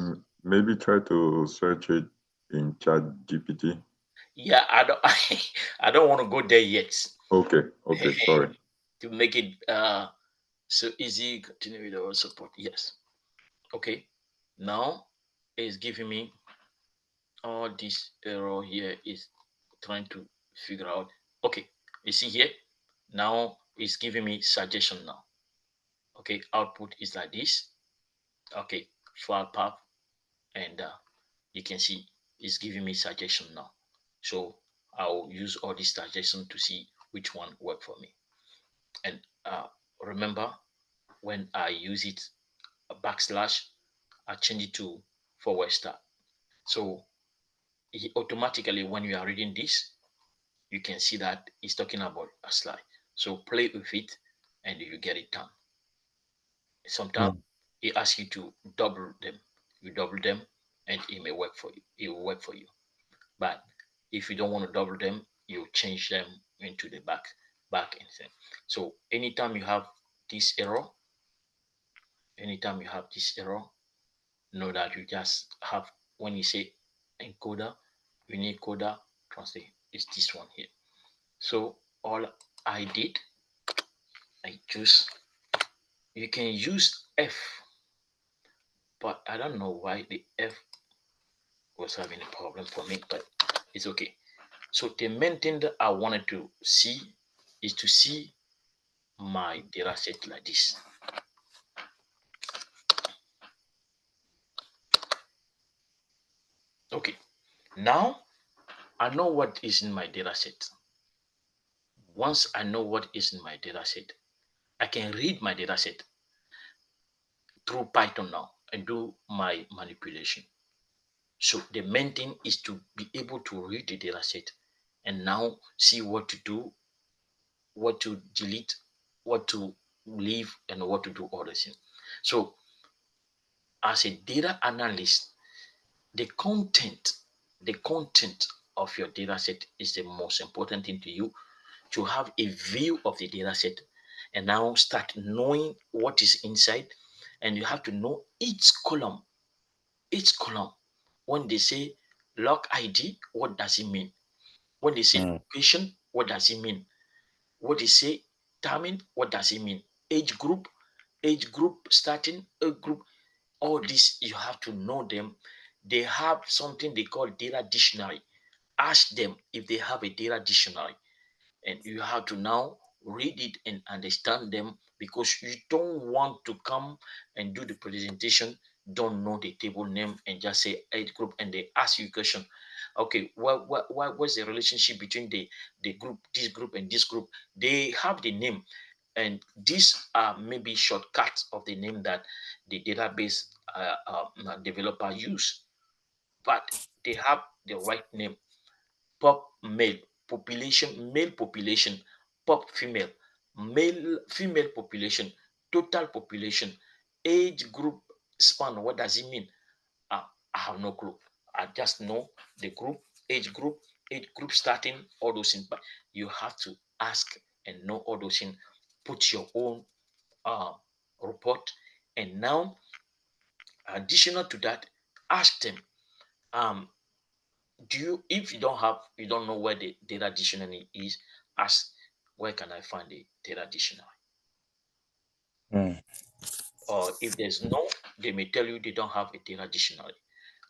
Maybe try to search it in ChatGPT. Yeah, I don't want to go there yet. Okay, sorry. To make it so easy, continue with our support. Yes. Okay. Now it's giving me all this error here is trying to figure out. Okay, you see here. Now it's giving me suggestion now. Okay, output is like this. Okay, file path, and you can see it's giving me suggestion now. So I'll use all these suggestions to see which one work for me. And remember, when I use it a backslash, I change it to /. So automatically, when you are reading this, you can see that it's talking about a slide. So play with it, and you get it done. Sometimes it asks you to double them. You double them, and it may work for you. It will work for you. But if you don't want to double them, you change them into the back end. So anytime you have this error, know that you just have, when you say encoder, Unicoder, translate, is this one here. So all I did, I choose. You can use F, but I don't know why the F was having a problem for me, but it's okay. So the main thing that I wanted to see is to see my data set like this. Okay, now I know what is in my data set. Once I know what is in my data set, I can read my data set through Python now and do my manipulation. So the main thing is to be able to read the data set and now see what to do, what to delete, what to leave, and what to do other things. So as a data analyst, the content, the content of your data set is the most important thing to you, to have a view of the data set and now start knowing what is inside. And you have to know each column. Each column, when they say log ID, what does it mean? When they say location, what does it mean? What they say timing, what does it mean? Age group starting, age group, all this you have to know them. They have something they call data dictionary. Ask them if they have a data dictionary, and you have to now read it and understand them, because you don't want to come and do the presentation, don't know the table name and just say age group, and they ask you a question. Okay, what's the relationship between the group, this group and this group? They have the name, and these are maybe shortcuts of the name that the database developer use, but they have the right name. Pop male population, pop female, male female population, total population, age group span. What does it mean? I have no clue. I just know the group, age group starting, all those things. But you have to ask and know all those things. Put your own uh, report, and now additional to that, ask them. Um, do you, if you don't know where the data dictionary is, ask, where can I find the data dictionary? Mm. Or if there's no, they may tell you they don't have a data dictionary.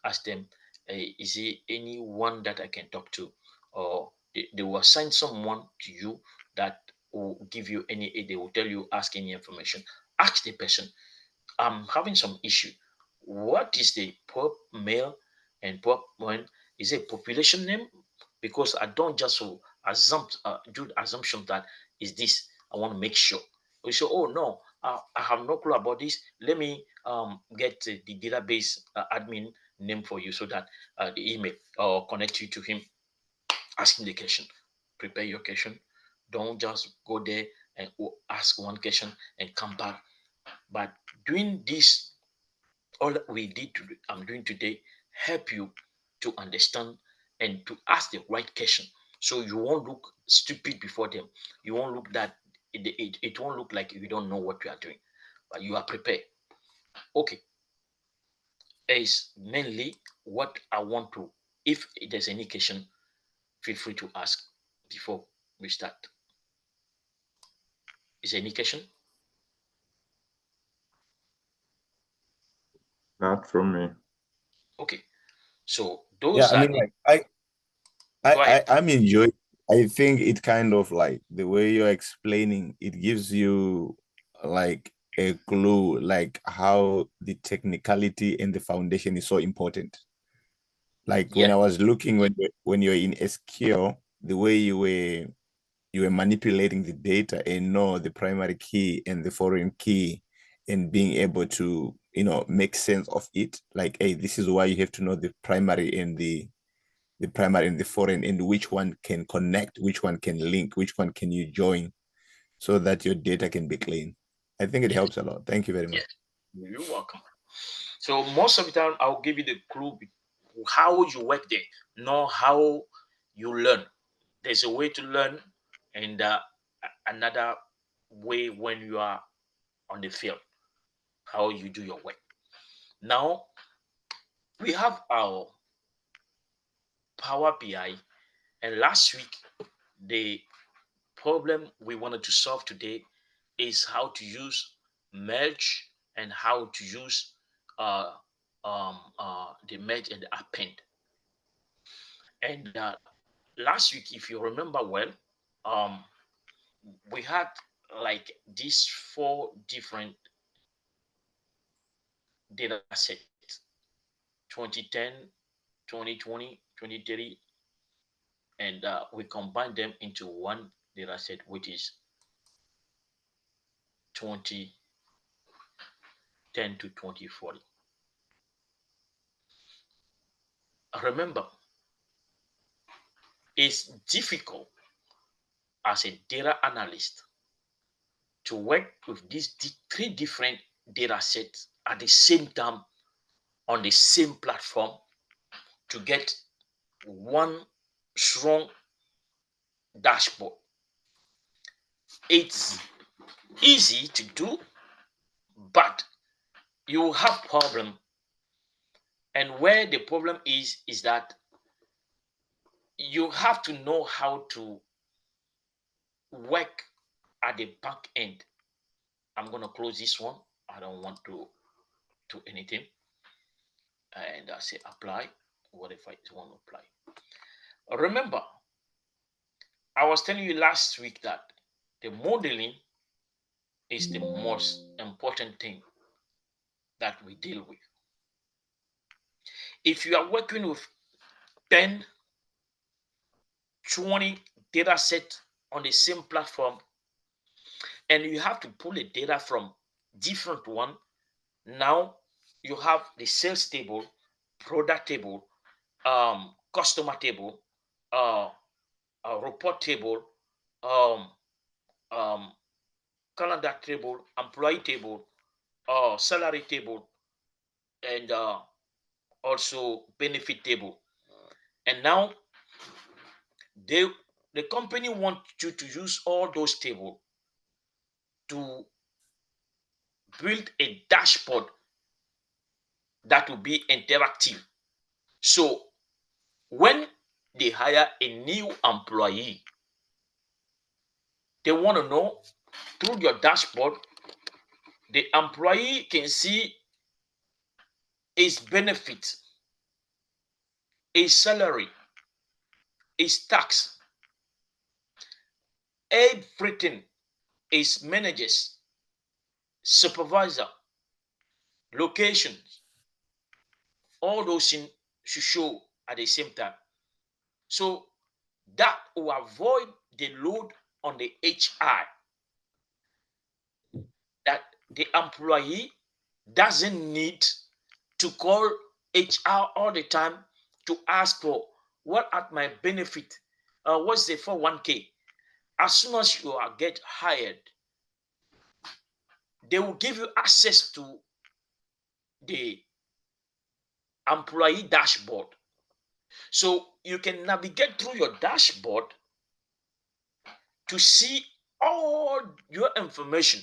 Ask them, is there anyone that I can talk to? Or they will assign someone to you that will give you any, they will tell you, ask any information. Ask the person, I'm having some issue. What is the poor male and poor woman? Is it population name? Because I don't just do the assumption that is this. I want to make sure. We say, oh no, I have no clue about this. Let me get the database admin name for you, so that the email or connect you to him. Asking the question. Prepare your question. Don't just go there and ask one question and come back. But doing this, all that we did to, I'm doing today, help you to understand and to ask the right question, so you won't look stupid before them. You won't look that it won't look like you don't know what you are doing, but you are prepared. Okay, is mainly what I want to. If there's any question, feel free to ask before we start. Is there any question? Not from me. Okay, so Yeah, those I are mean, the. like I, Go ahead. I I'm enjoying. I think it kind of like the way you're explaining. It gives you like a clue, like how the technicality and the foundation is so important. Like when Yeah. I was looking when you're in SQL, the way you were manipulating the data and know the primary key and the foreign key and being able to make sense of it. Like, hey, this is why you have to know the primary and the foreign, and which one can connect, which one can link, which one can you join, so that your data can be clean. I think it Yes. helps a lot. Thank you very much. Yes. You're welcome. So most of the time, I'll give you the clue how you work there, not how you learn. There's a way to learn, and another way when you are on the field, how you do your work. Now we have our Power BI, and last week the problem we wanted to solve today is how to use merge and how to use the merge and the append. And last week, if you remember well, um, we had like these four different data sets: 2010, 2020, 2030, and we combine them into one data set, which is 2010 to 2040. Remember, it's difficult as a data analyst to work with these three different data sets at the same time on the same platform to get one strong dashboard. It's easy to do, but you have problem. And where the problem is that you have to know how to work at the back end. I'm gonna close this one. I don't want to do anything. And I say apply. What if I want to apply? Remember, I was telling you last week that the modeling is the most important thing that we deal with. If you are working with 10, 20 data sets on the same platform, and you have to pull the data from different one, now you have the sales table, product table, customer table, report table, um, um, calendar table, employee table, salary table, and also benefit table. And now they the company wants you to use all those tables to build a dashboard that will be interactive. So when they hire a new employee, they want to know through your dashboard, the employee can see his benefit, his salary, his tax, everything, his managers, supervisor, locations, all those things should show at the same time. So that will avoid the load on the HR, that the employee doesn't need to call HR all the time to ask for what are my benefit, what's the 401k. As soon as you are get hired, they will give you access to the employee dashboard. So you can navigate through your dashboard to see all your information,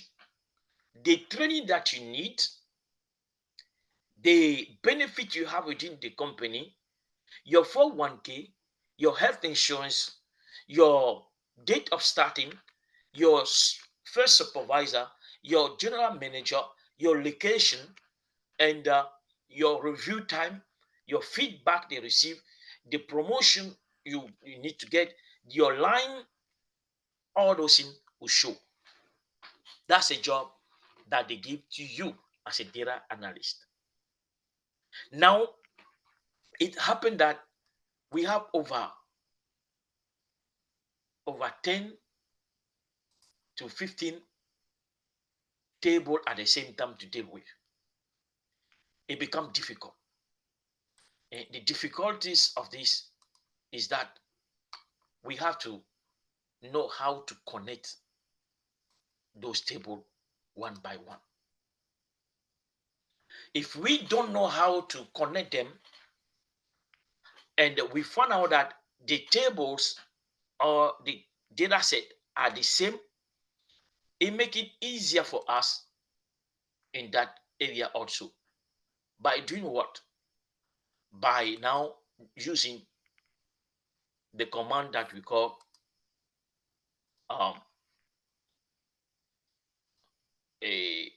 the training that you need, the benefit you have within the company, your 401k, your health insurance, your date of starting, your first supervisor, your general manager, your location, and your review time, your feedback they receive, the promotion you need to get, your line, all those things will show. That's a job that they give to you as a data analyst. Now, it happened that we have over 10 to 15 table at the same time to deal with. It becomes difficult. And the difficulties of this is that we have to know how to connect those tables one by one. If we don't know how to connect them, and we find out that the tables or the data set are the same, it makes it easier for us in that area also. By doing what? By now using the command that we call um, a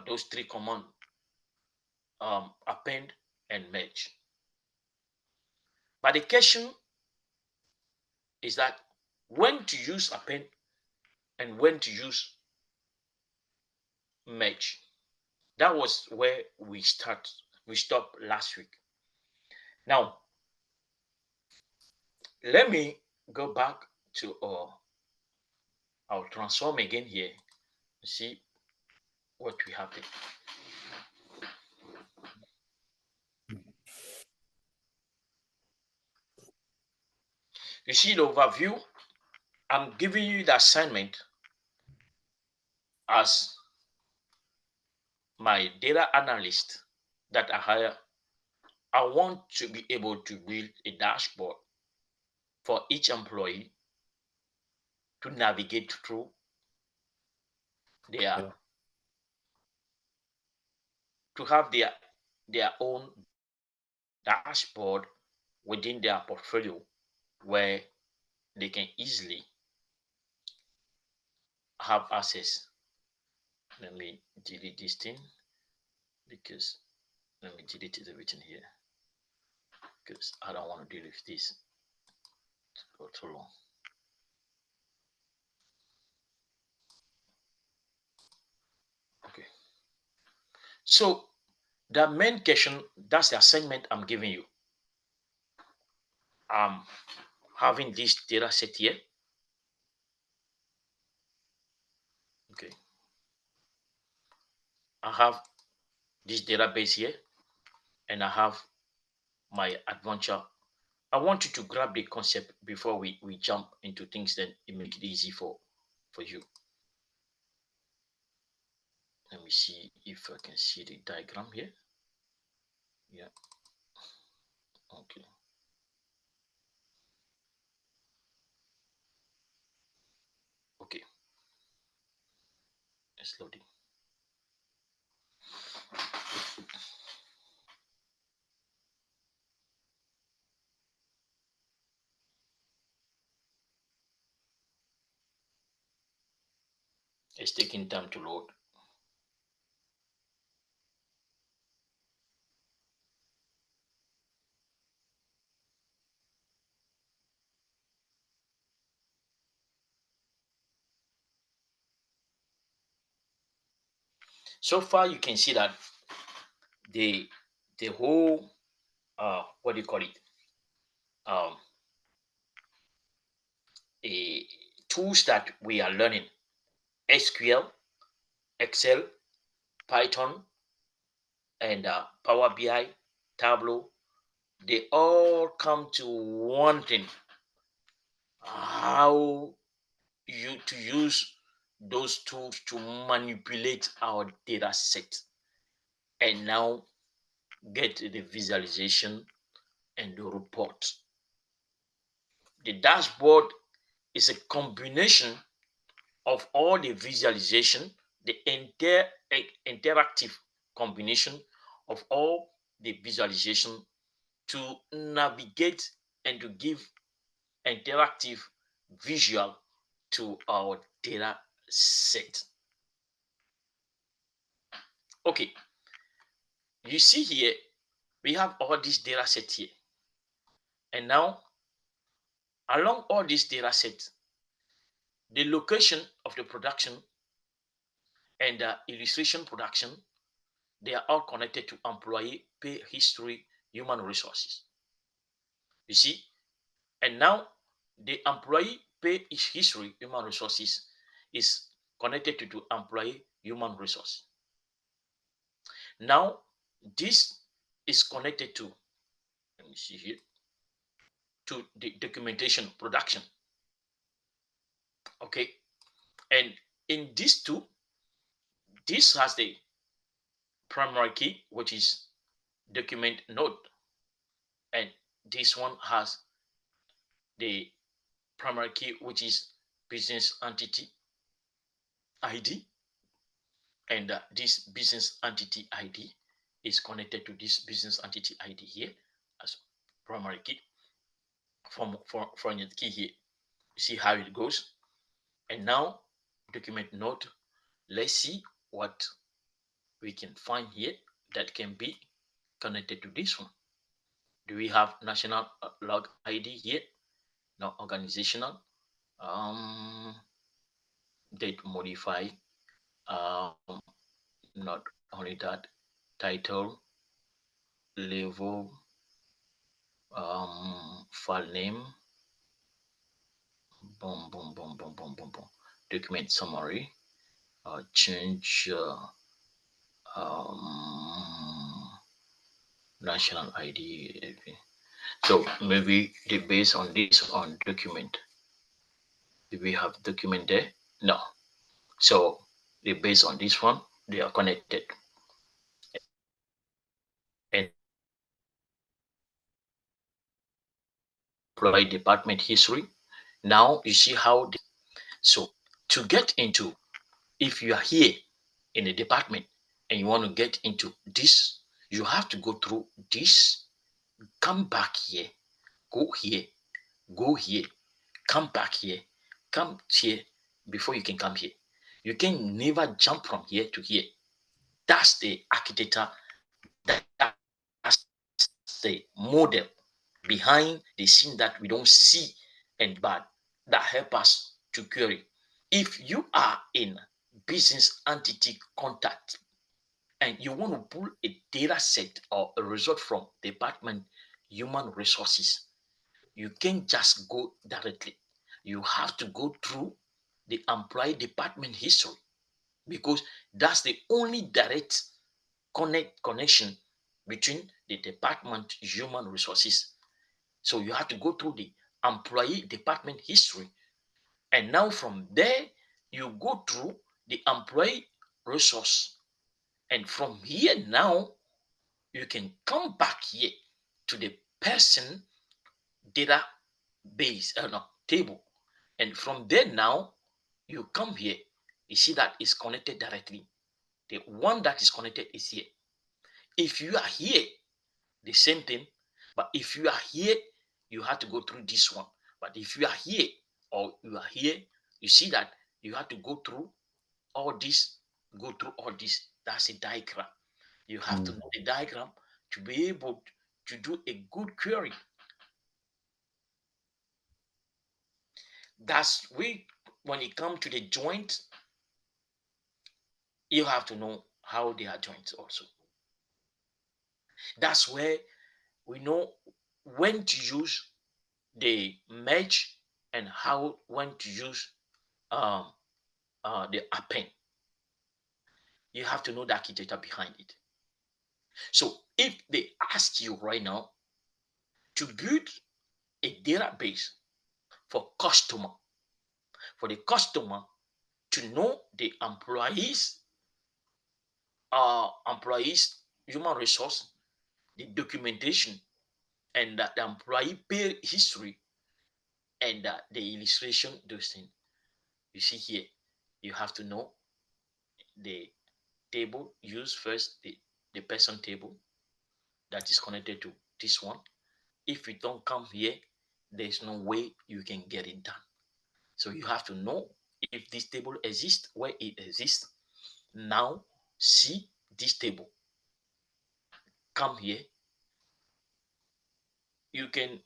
those three commands, append and merge. But the question is that when to use append and when to use merge. That was where we stopped last week. Now, let me go back to our transform again here. See what we have there. You see the overview. I'm giving you the assignment as my data analyst that I hire. I want to be able to build a dashboard for each employee to navigate through their to have their own dashboard within their portfolio where they can easily have access. Let me delete this thing because let me delete everything here because I don't want to deal with this for too long. Okay. So the main question, that's the assignment I'm giving you. I'm having this data set here. Okay. I have this database here and I have my adventure. I want you to grab the concept before we jump into things, then it make it easy for you. Let me see if I can see the diagram here. Yeah. Okay. Okay. It's loading. It's taking time to load. So far, you can see that the whole what do you call it? A tools that we are learning: SQL, Excel, Python, and Power BI, Tableau. They all come to one thing: how you to use those tools to manipulate our data set and now get the visualization and the report. The dashboard is a combination of all the visualization, the interactive combination of all the visualization to navigate and to give interactive visual to our data set. Okay, you see here, we have all this data set here. And now, along all these data sets, the location of the production and the illustration production, they are all connected to employee pay history, human resources. You see? And now, the employee pay history, human resources, is connected to employee human resource. Now, this is connected to, let me see here, to the documentation production. Okay. And in these two, this has the primary key, which is document node. And this one has the primary key, which is business entity ID. And this business entity ID is connected to this business entity ID here as primary key from the key here. You see how it goes. And now document node, let's see what we can find here that can be connected to this one. Do we have national log ID here? No, organizational. Date modify. Not only that, title, level, file name, boom, boom, boom, boom, boom, boom, boom, document summary, change national ID. So maybe they base on this on document. Do we have document there? No. So they based on this one, they are connected. And employee department history. Now you see how. So to get into, if you are here in the department and you want to get into this, you have to go through this, come back here, go here, go here, come back here, come here before you can come here. You can never jump from here to here. That's the architecture, that's the model behind the scene that we don't see and bad that help us to query. If you are in business entity contact and you want to pull a data set or a result from department human resources, you can't just go directly. You have to go through the employee department history because that's the only direct connection between the department human resources. So you have to go through the employee department history. And now from there, you go through the employee resource. And from here now, you can come back here to the person database no, table. And from there now, you come here. You see that is connected directly. The one that is connected is here. If you are here, the same thing. But if you are here, you have to go through this one. But if you are here or you are here, you see that you have to go through all this, go through all this. That's a diagram. You have to know the diagram to be able to do a good query. That's when it comes to the joint, you have to know how they are joints also. That's where we know when to use the merge and how when to use um, the append. You have to know the architecture behind it. So if they ask you right now to build a database for the customer to know the employees human resource, the documentation, and the employee pay history, and the illustration, those things. You see here, you have to know the table. Use first the person table that is connected to this one. If you don't come here, there's no way you can get it done. So you have to know if this table exists, where it exists. Now see this table. Come here. You can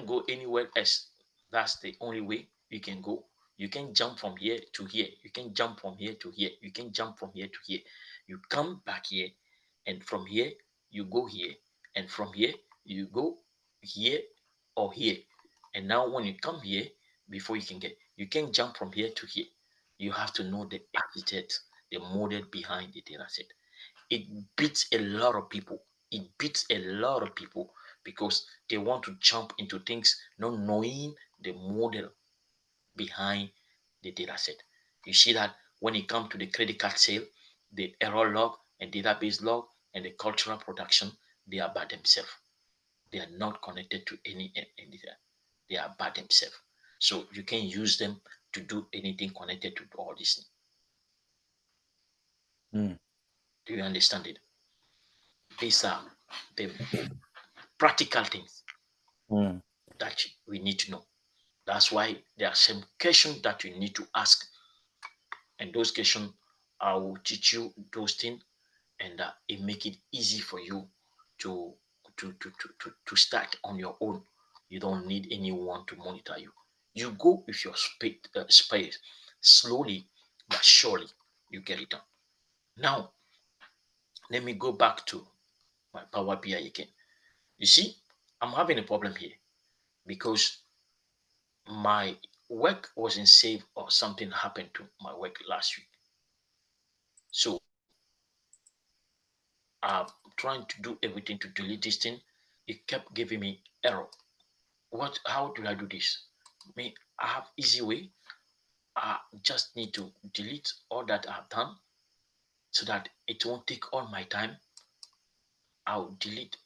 go anywhere else. That's the only way you can go. You can jump from here to here. You can jump from here to here. You can jump from here to here. You come back here, and from here you go here, and from here you go here or here. And now when you come here, before you can jump from here to here. You have to know the architect, the model behind the data set. It beats a lot of people. It beats a lot of people because they want to jump into things not knowing the model behind the data set. You see that when it comes to the credit card sale, the error log and database log and the cultural production, they are by themselves. They are not connected to any. They are by themselves. So you can use them to do anything connected to all this. Do you understand it? These are the practical things that we need to know. That's why there are some questions that you need to ask. And those questions, I will teach you those things, and it make it easy for you to start on your own. You don't need anyone to monitor you. You go with your space. Slowly but surely, you get it done. Now, let me go back to my Power BI again. You see, I'm having a problem here because my work wasn't saved or something happened to my work last week. So I'm trying to do everything to delete this thing. It kept giving me error. How do I do this? I have easy way. I just need to delete all that I've done so that it won't take all my time. I'll delete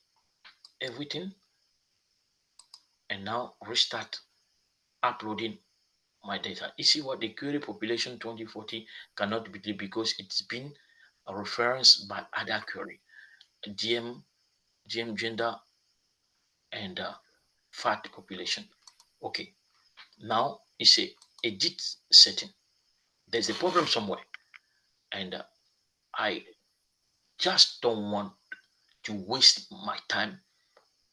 everything and now restart uploading my data. You see what the query population 2040 cannot be deleted because it's been a reference by other query, DM, gender, and fat population. Okay, now it's a edit setting. There's a problem somewhere, and I just don't want to waste my time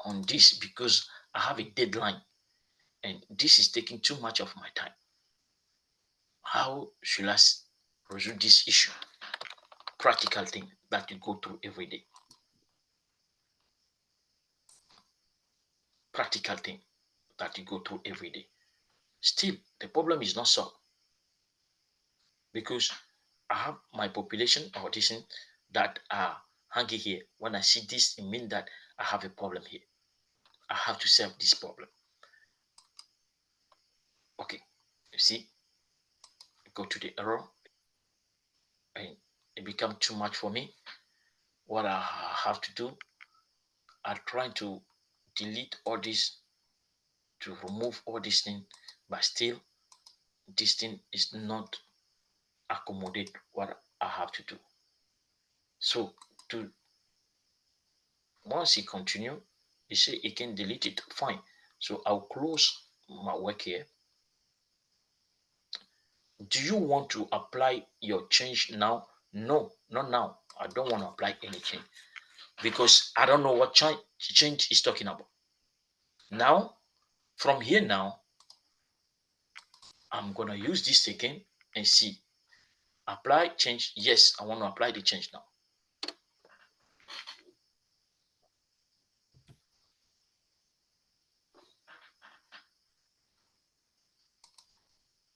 on this because I have a deadline and this is taking too much of my time. How should I resolve this issue? Practical thing that you go through every day. Practical thing that you go through every day. Still, the problem is not solved because I have my population or this thing that are hanging here. When I see this, it means that I have a problem here. I have to solve this problem. Okay, you see, go to the error and it becomes too much for me. What I have to do, I try to delete all this to remove all this thing, but still this thing is not accommodate what I have to do. So to once he continue, he say he can delete it. Fine. So I'll close my work here. Do you want to apply your change now? No, not now. I don't want to apply any change because I don't know what change is talking about. Now, from here now, I'm gonna use this again and see. Apply change. Yes, I want to apply the change now.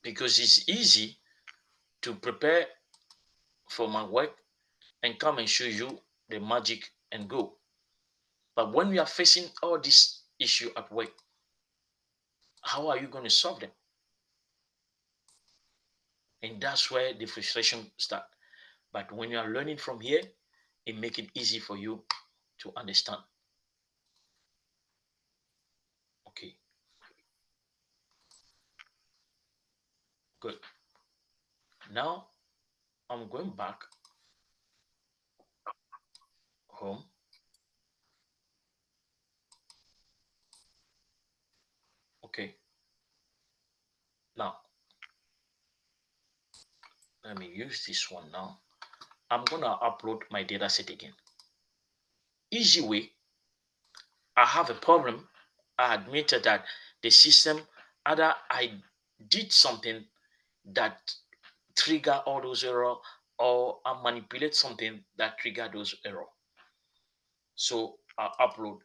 Because it's easy to prepare for my work and come and show you the magic and go. But when we are facing all this issue at work, how are you going to solve them? And that's where the frustration starts. But when you are learning from here, it makes it easy for you to understand. Okay, good. Now I'm going back home. Okay, now let me use this one now. I'm gonna upload my data set again. Easy way. I have a problem. I admitted that the system, either I did something that trigger all those error or I manipulate something that trigger those error. So I upload.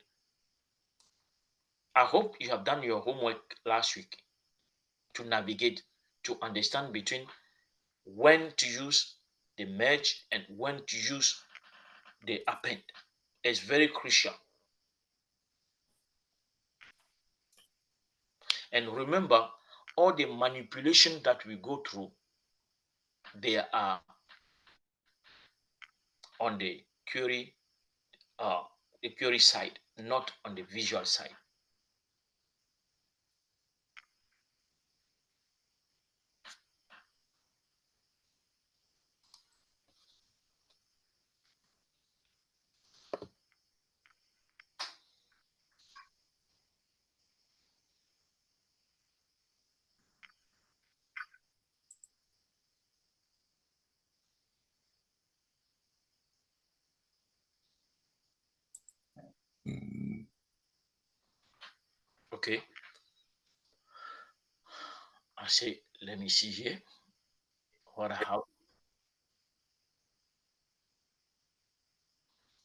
I hope you have done your homework last week to navigate, to understand between when to use the merge and when to use the append. It's very crucial. And remember, all the manipulation that we go through, they are on uh, the query side, not on the visual side. Okay. I say, let me see here what I have.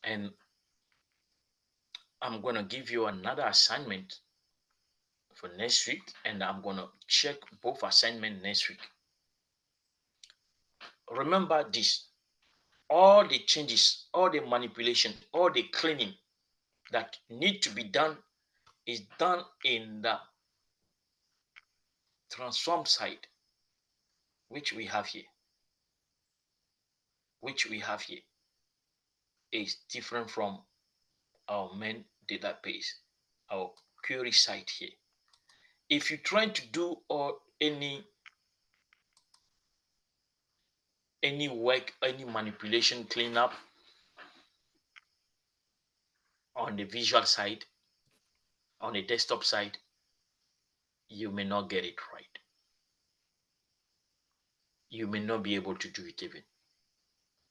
And I'm going to give you another assignment for next week, and I'm going to check both assignments next week. Remember this, all the changes, all the manipulation, all the cleaning that need to be done is done in the transform side, which we have here. Is different from our main database, our query site here. If you're trying to do any work, any manipulation cleanup on the visual side, on the desktop side, you may not get it right. You may not be able to do it even,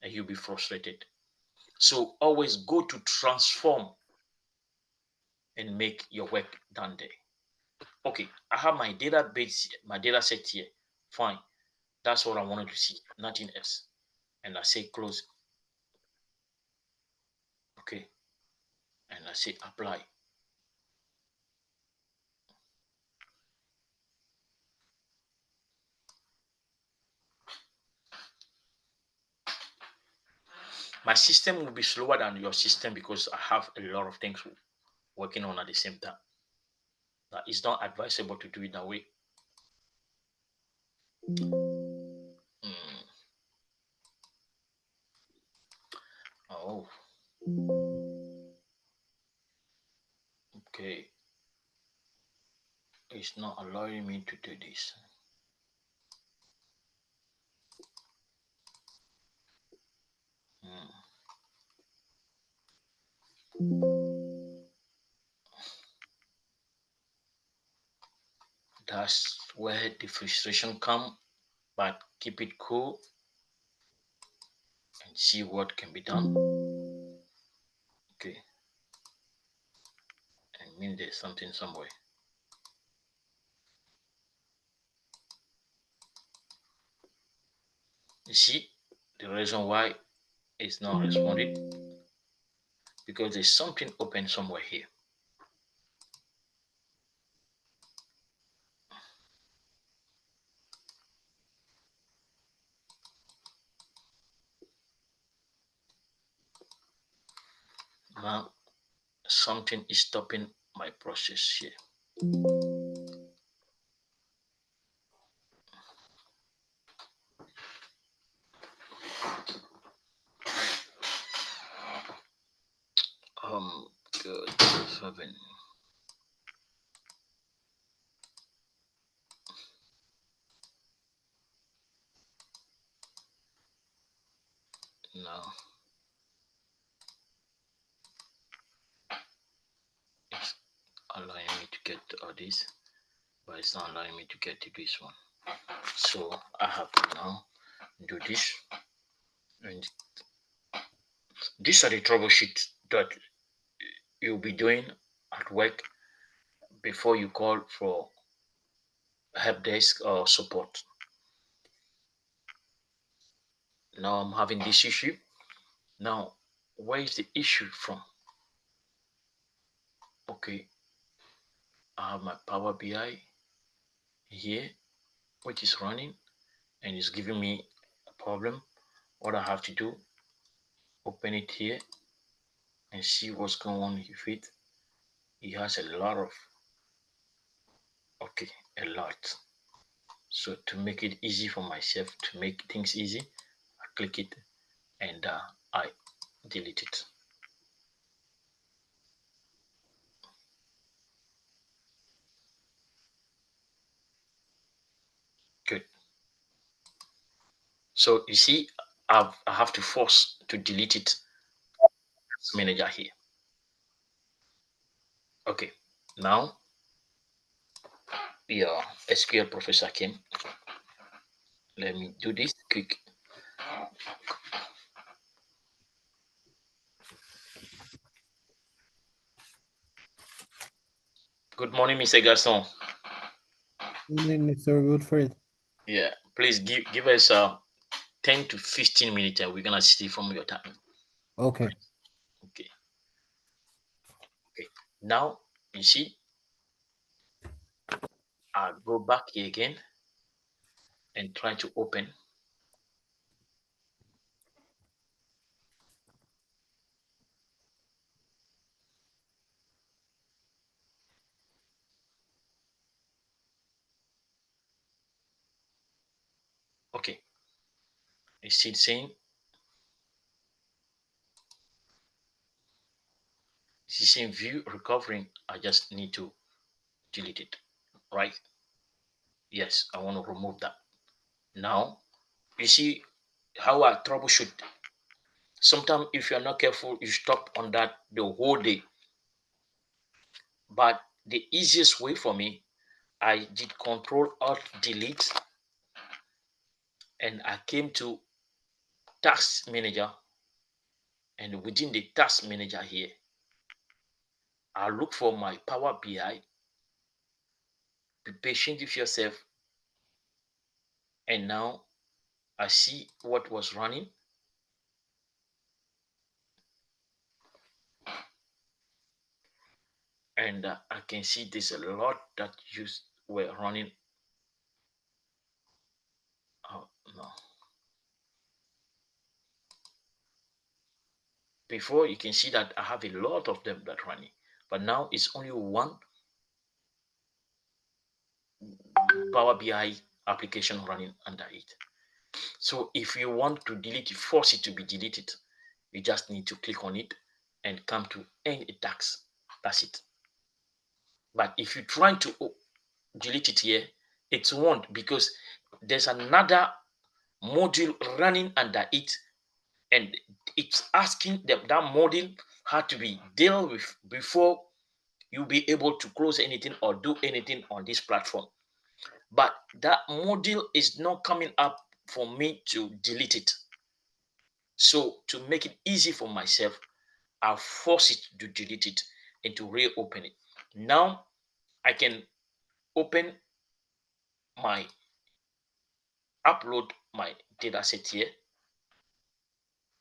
and you'll be frustrated. So always go to transform and make your work done there. Okay, I have my database, my data set here. Fine. That's what I wanted to see, nothing else. And I say close. Okay. And I say apply. My system will be slower than your system because I have a lot of things working on at the same time. That it's not advisable to do it that way. Oh. Okay. It's not allowing me to do this. That's where the frustration comes, but keep it cool and see what can be done. Okay. I mean, there's something somewhere. You see the reason why it's not responding? Because there's something open somewhere here. Now, something is stopping my process here. Good. 7. Now, it's allowing me to get all this, but it's not allowing me to get to this one. So I have to now do this, and these are the troubleshoot that you'll be doing at work before you call for help desk or support. Now I'm having this issue. Now, where is the issue from? Okay, I have my Power BI here, which is running, and it's giving me a problem. What I have to do, open it here and see what's going on with it. It has a lot of, a lot. So to make it easy for myself, to make things easy, I click it and I delete it. Good. So you see, I have to force to delete it. Manager here. Okay. Now your SQL professor came. Let me do this quick. Good morning, Mr. Gaston. Good morning, Mr. Goodfried. Yeah, please give us 10 to 15 minutes and we're gonna see from your time. Okay. Okay. Now, you see, I'll go back here again and try to open. Okay, you see it saying, it's saying view recovering. I just need to delete it, right? Yes, I want to remove that. Now, you see how I troubleshoot. Sometimes if you're not careful, you stop on that the whole day. But the easiest way for me, I did Control Alt Delete, and I came to Task Manager, and within the Task Manager here, I look for my Power BI. Be patient with yourself, and now I see what was running. And I can see there's a lot that were running. Oh no! Before you can see that I have a lot of them that running, but now it's only one Power BI application running under it. So if you want to delete it, force it to be deleted, you just need to click on it and come to end a task. That's it. But if you try to delete it here, it won't, because there's another module running under it, and it's asking that module had to be dealt with before you'll be able to close anything or do anything on this platform. But that module is not coming up for me to delete it. So to make it easy for myself, I'll force it to delete it and to reopen it. Now I can open my upload my data set here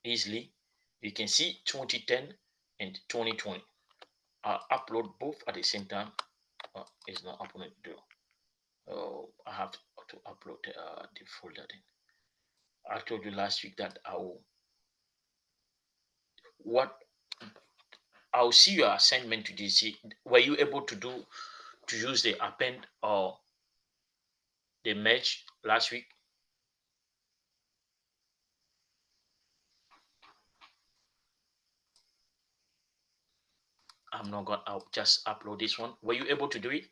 easily. You can see 2010 and 2020. I'll upload both at the same time. It's not uploaded though. Oh, I have to upload the folder then. I told you last week that I'll see your assignment to this. Were you able to use the append or the merge last week? I'm not gonna. I'll just upload this one. Were you able to do it?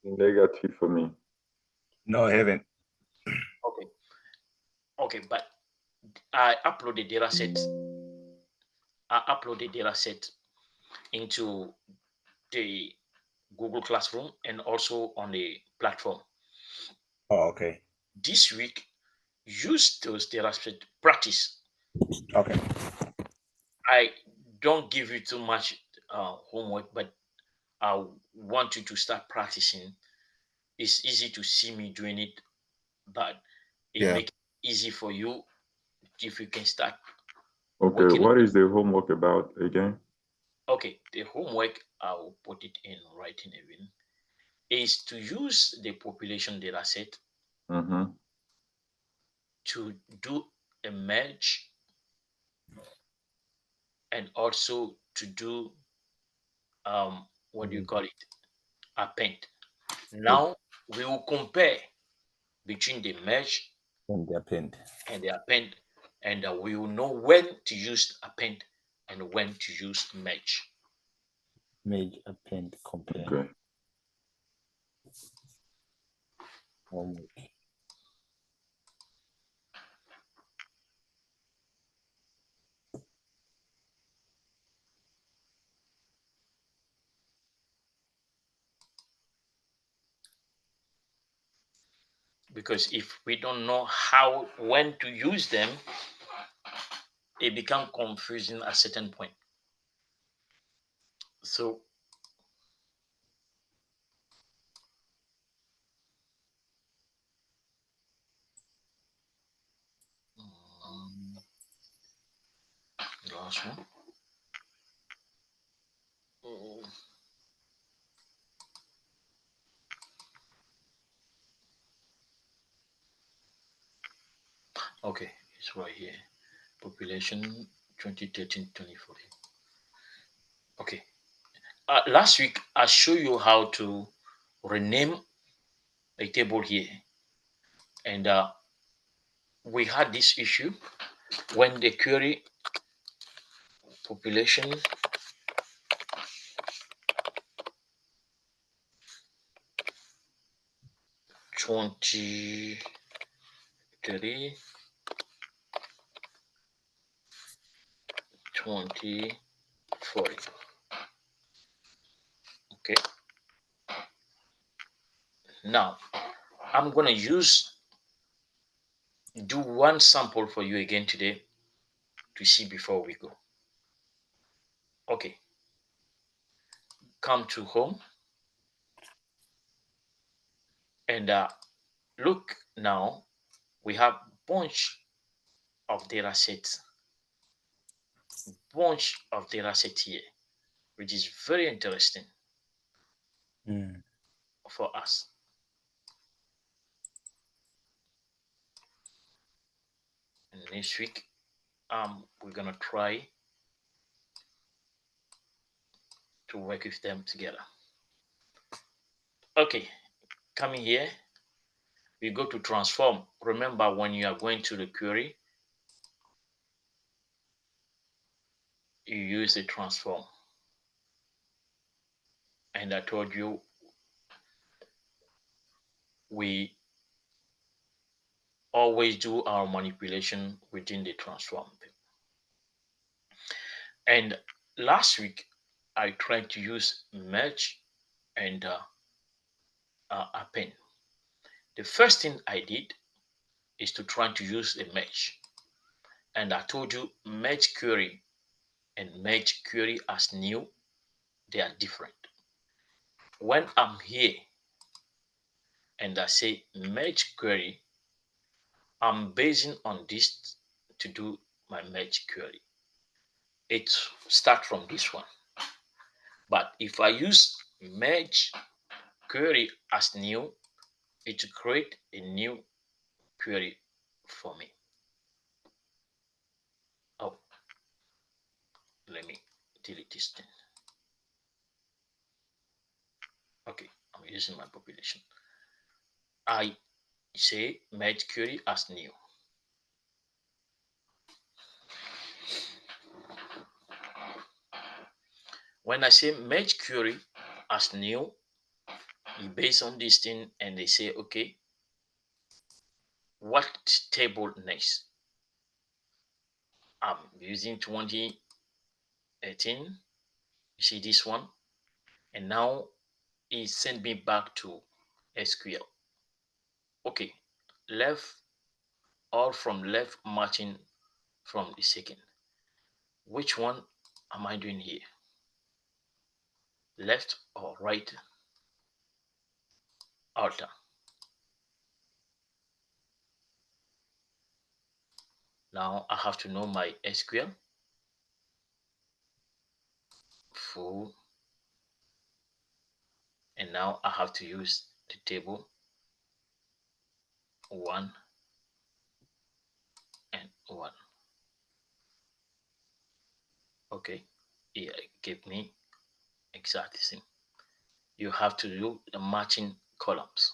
Negative for me. No, I haven't. Okay. Okay, but I upload the data set. I upload the data set into the Google Classroom and also on the platform. Oh, okay. This week, use those data set practice. Okay. I don't give you too much homework, but I want you to start practicing. It's easy to see me doing it, but it Yeah. makes it easy for you if you can start Okay, working. what is the homework about again? Okay, the homework, I'll put it in writing even, is to use the population data set Mm-hmm. to do a merge and also to do what do you call it, append. Now we will compare between the merge And the append. and the append, and we will know when to use append and when to use merge. Merge, append, compare. Okay. Homework. Because if we don't know when to use them, it becomes confusing at a certain point. So last one. Okay, it's right here. Population 2013-2014. Okay. Last week I showed you how to rename a table here, and we had this issue when the query population twenty 2040. Okay, now I'm gonna do one sample for you again today to see before we go. Okay, come to home and look. Now we have bunch of data sets here, which is very interesting for us. And next week we're gonna try to work with them together. Okay, coming here, we go to transform. Remember, when you are going to the query, you use the transform. And I told you we always do our manipulation within the transform. And last week, I tried to use merge and append. The first thing I did is to try to use the merge. And I told you merge query and merge query as new, they are different. When I'm here and I say merge query, I'm basing on this to do my merge query. It starts from this one. But if I use merge query as new, it will create a new query for me. Oh, let me delete this thing. Okay, I'm using my population. I say merge query as new. When I say merge query as new, you base on this thing and they say, okay, what table next? I'm using 2018. You see this one? And now it sent me back to SQL. Okay, left or from left matching from the second. Which one am I doing here? Left or right? Alter. Now I have to know my SQL full, and now I have to use the table 1 and 1. Okay, it gave me exactly the same. You have to do the matching columns.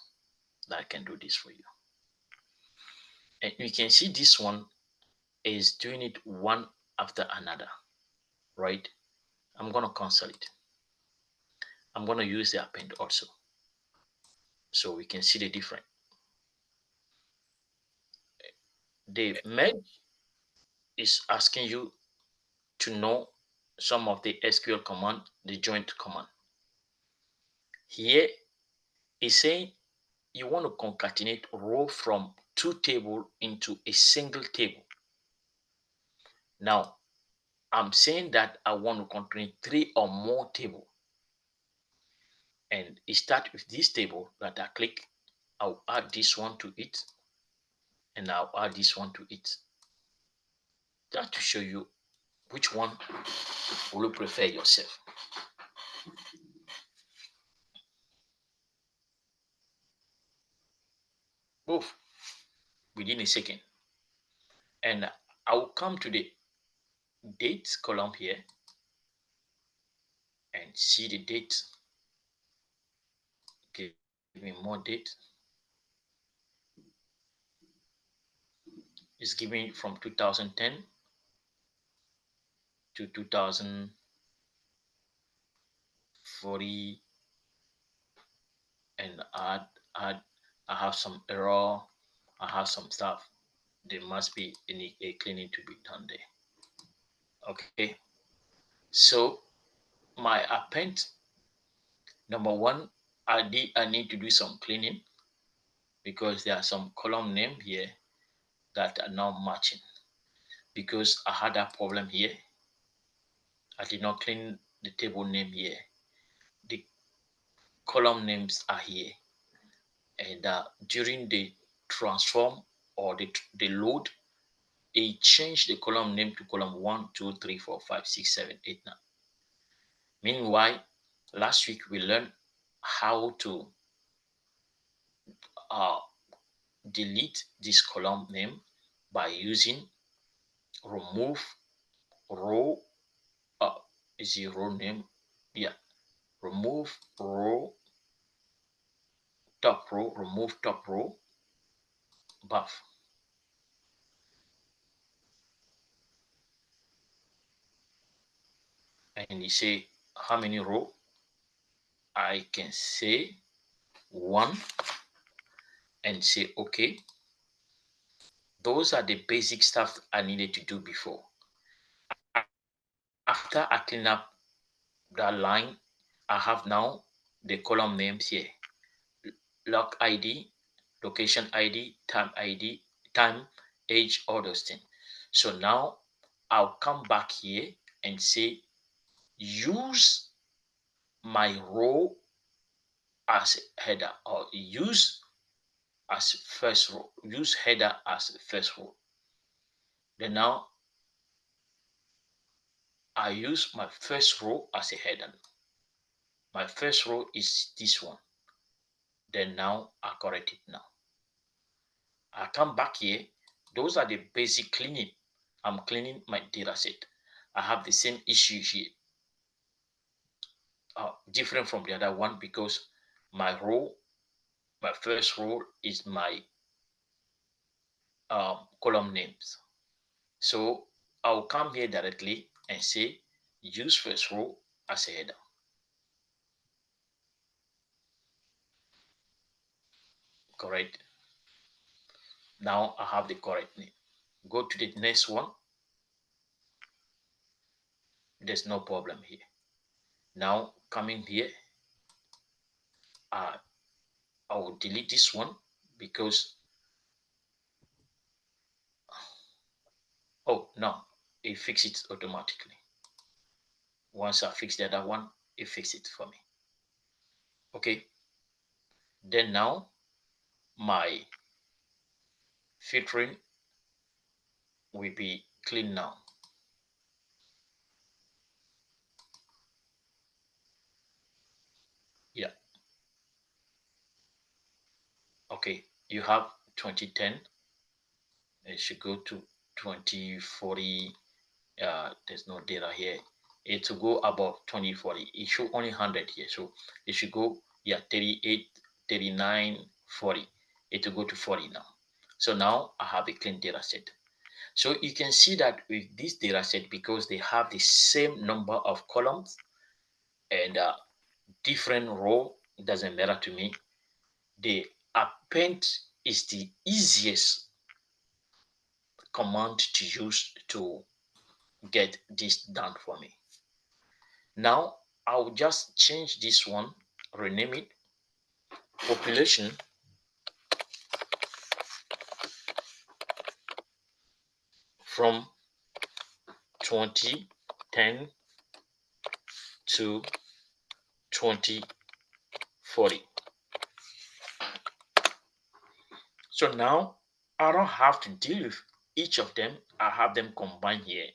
That I can do this for you. And you can see this one is doing it one after another, right? I'm going to cancel it. I'm going to use the append also, so we can see the difference. The merge is asking you to know some of the SQL command, the joint command. Here is saying you want to concatenate row from 2 tables into a single table. Now, I'm saying that I want to concatenate 3 or more tables. And it starts with this table that I click. I'll add this one to it, and I'll add this one to it. That to show you Which one will you prefer yourself? Both within a second. And I will come to the date column here and see the date. Give me more date. It's giving from 2010 to 2040, and I have some error. I have some stuff. There must be a cleaning to be done there. Okay, so my append number one, I need to do some cleaning because there are some column name here that are not matching, because I had a problem here. I did not clean the table name here. The column names are here, and during the transform or the load, it changed the column name to column 1, 2, 3, 4, 5, 6, 7, 8, 9. Meanwhile, last week we learned how to delete this column name by using remove row. Is the row name? Yeah, remove row, top row, remove top row, buff. And you say how many row? I can say 1 and say okay. Those are the basic stuff I needed to do before. After I clean up that line, I have now the column names here: log ID, location ID, time, age, all those things. So now I'll come back here and say use my row as header, or use as first row. Use header as first row. Then now I use my first row as a header. My first row is this one. Then now I correct it now. I come back here. Those are the basic cleaning. I'm cleaning my data set. I have the same issue here. Different from the other one because my first row is my column names. So I'll come here directly and say use first row as a header. Correct. Now I have the correct name. Go to the next one. There's no problem here. Now coming here, I will delete this one because no, it fixes it automatically. Once I fix the other one, it fixes it for me. Okay. Then now my filtering will be clean now. Yeah. Okay. You have 2010. It should go to 2040. There's no data here. It will go above 2040. It should only 100 here. So it should go, 38, 39, 40. It will go to 40 now. So now I have a clean data set. So you can see that with this data set, because they have the same number of columns and different row, it doesn't matter to me. The append is the easiest command to use to get this done for me. Now I'll just change this one, rename it population from 2010 to 2040. So now I don't have to deal with each of them. I have them combined here.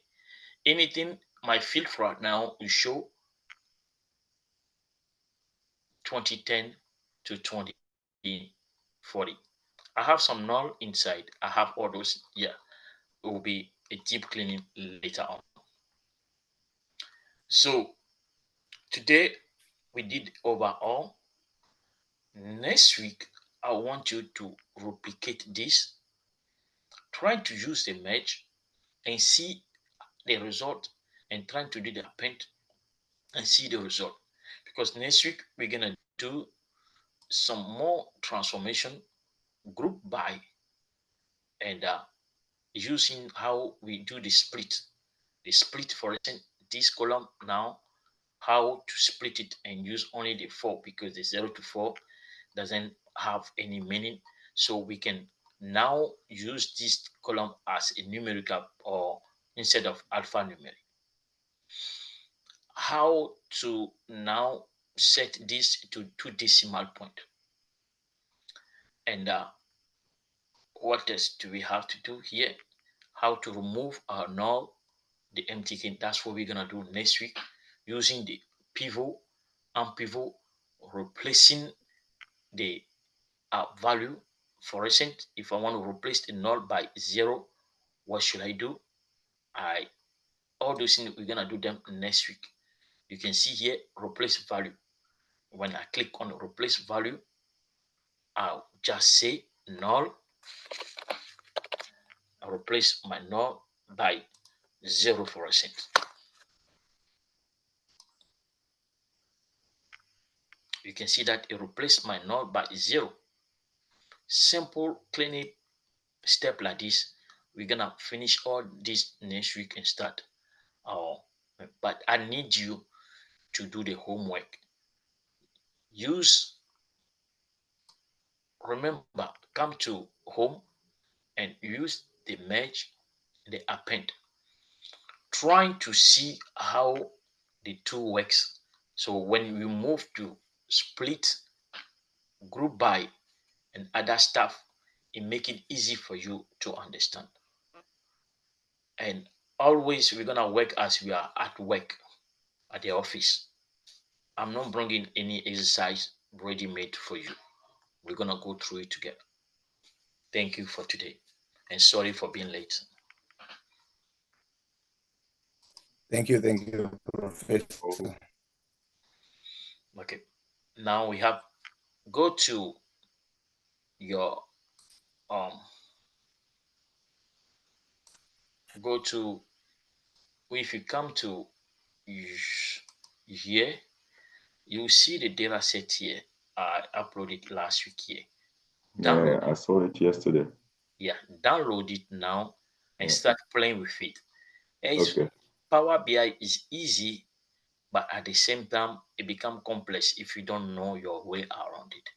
anything, my field right now will show 2010 to 2040. I have some null inside. I have all those here. It will be a deep cleaning later on. So today we did overall. Next week, I want you to replicate this, try to use the merge and see the result, and trying to do the append and see the result. Because next week we're gonna do some more transformation group by, and using how we do the split. The split, for instance, this column now, how to split it and use only the 4 because the 0 to 4 doesn't have any meaning. So we can now use this column as a numerical or instead of alphanumeric. How to now set this to 2 decimal point, and what else do we have to do here? How to remove our null, the empty key. That's what we're gonna do next week, using the pivot and pivot, replacing the value. For instance, if I want to replace the null by 0, what should I do? All those things we're gonna do them next week. You can see here replace value. When I click on replace value, I'll just say null. I'll replace my null by 0 for a cent. You can see that it replaced my null by 0. Simple cleaning step like this. We're gonna finish all this next week and start. But I need you to do the homework. Remember, come to home and use the merge, the append, trying to see how the two works. So when we move to split, group by, and other stuff, it make it easy for you to understand. And always we're gonna work as we are at work at the office. I'm not bringing any exercise ready made for you. We're gonna go through it together. Thank you for today, and sorry for being late. Thank you, Professor. Okay, now we have go to your if you come to here, you see the data set here. I uploaded last week here. Yeah, I saw it yesterday. Yeah, download it now and Yeah. start playing with it. Okay. Power BI is easy, but at the same time, it becomes complex if you don't know your way around it.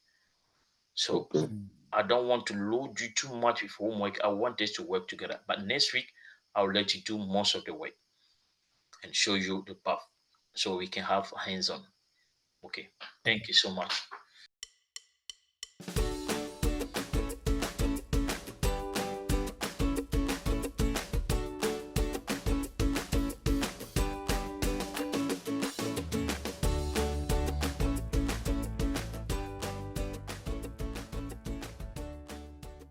So Okay. I don't want to load you too much with homework. I want us to work together. But next week, I'll let you do most of the work and show you the path so we can have hands on. Okay. Thank you so much.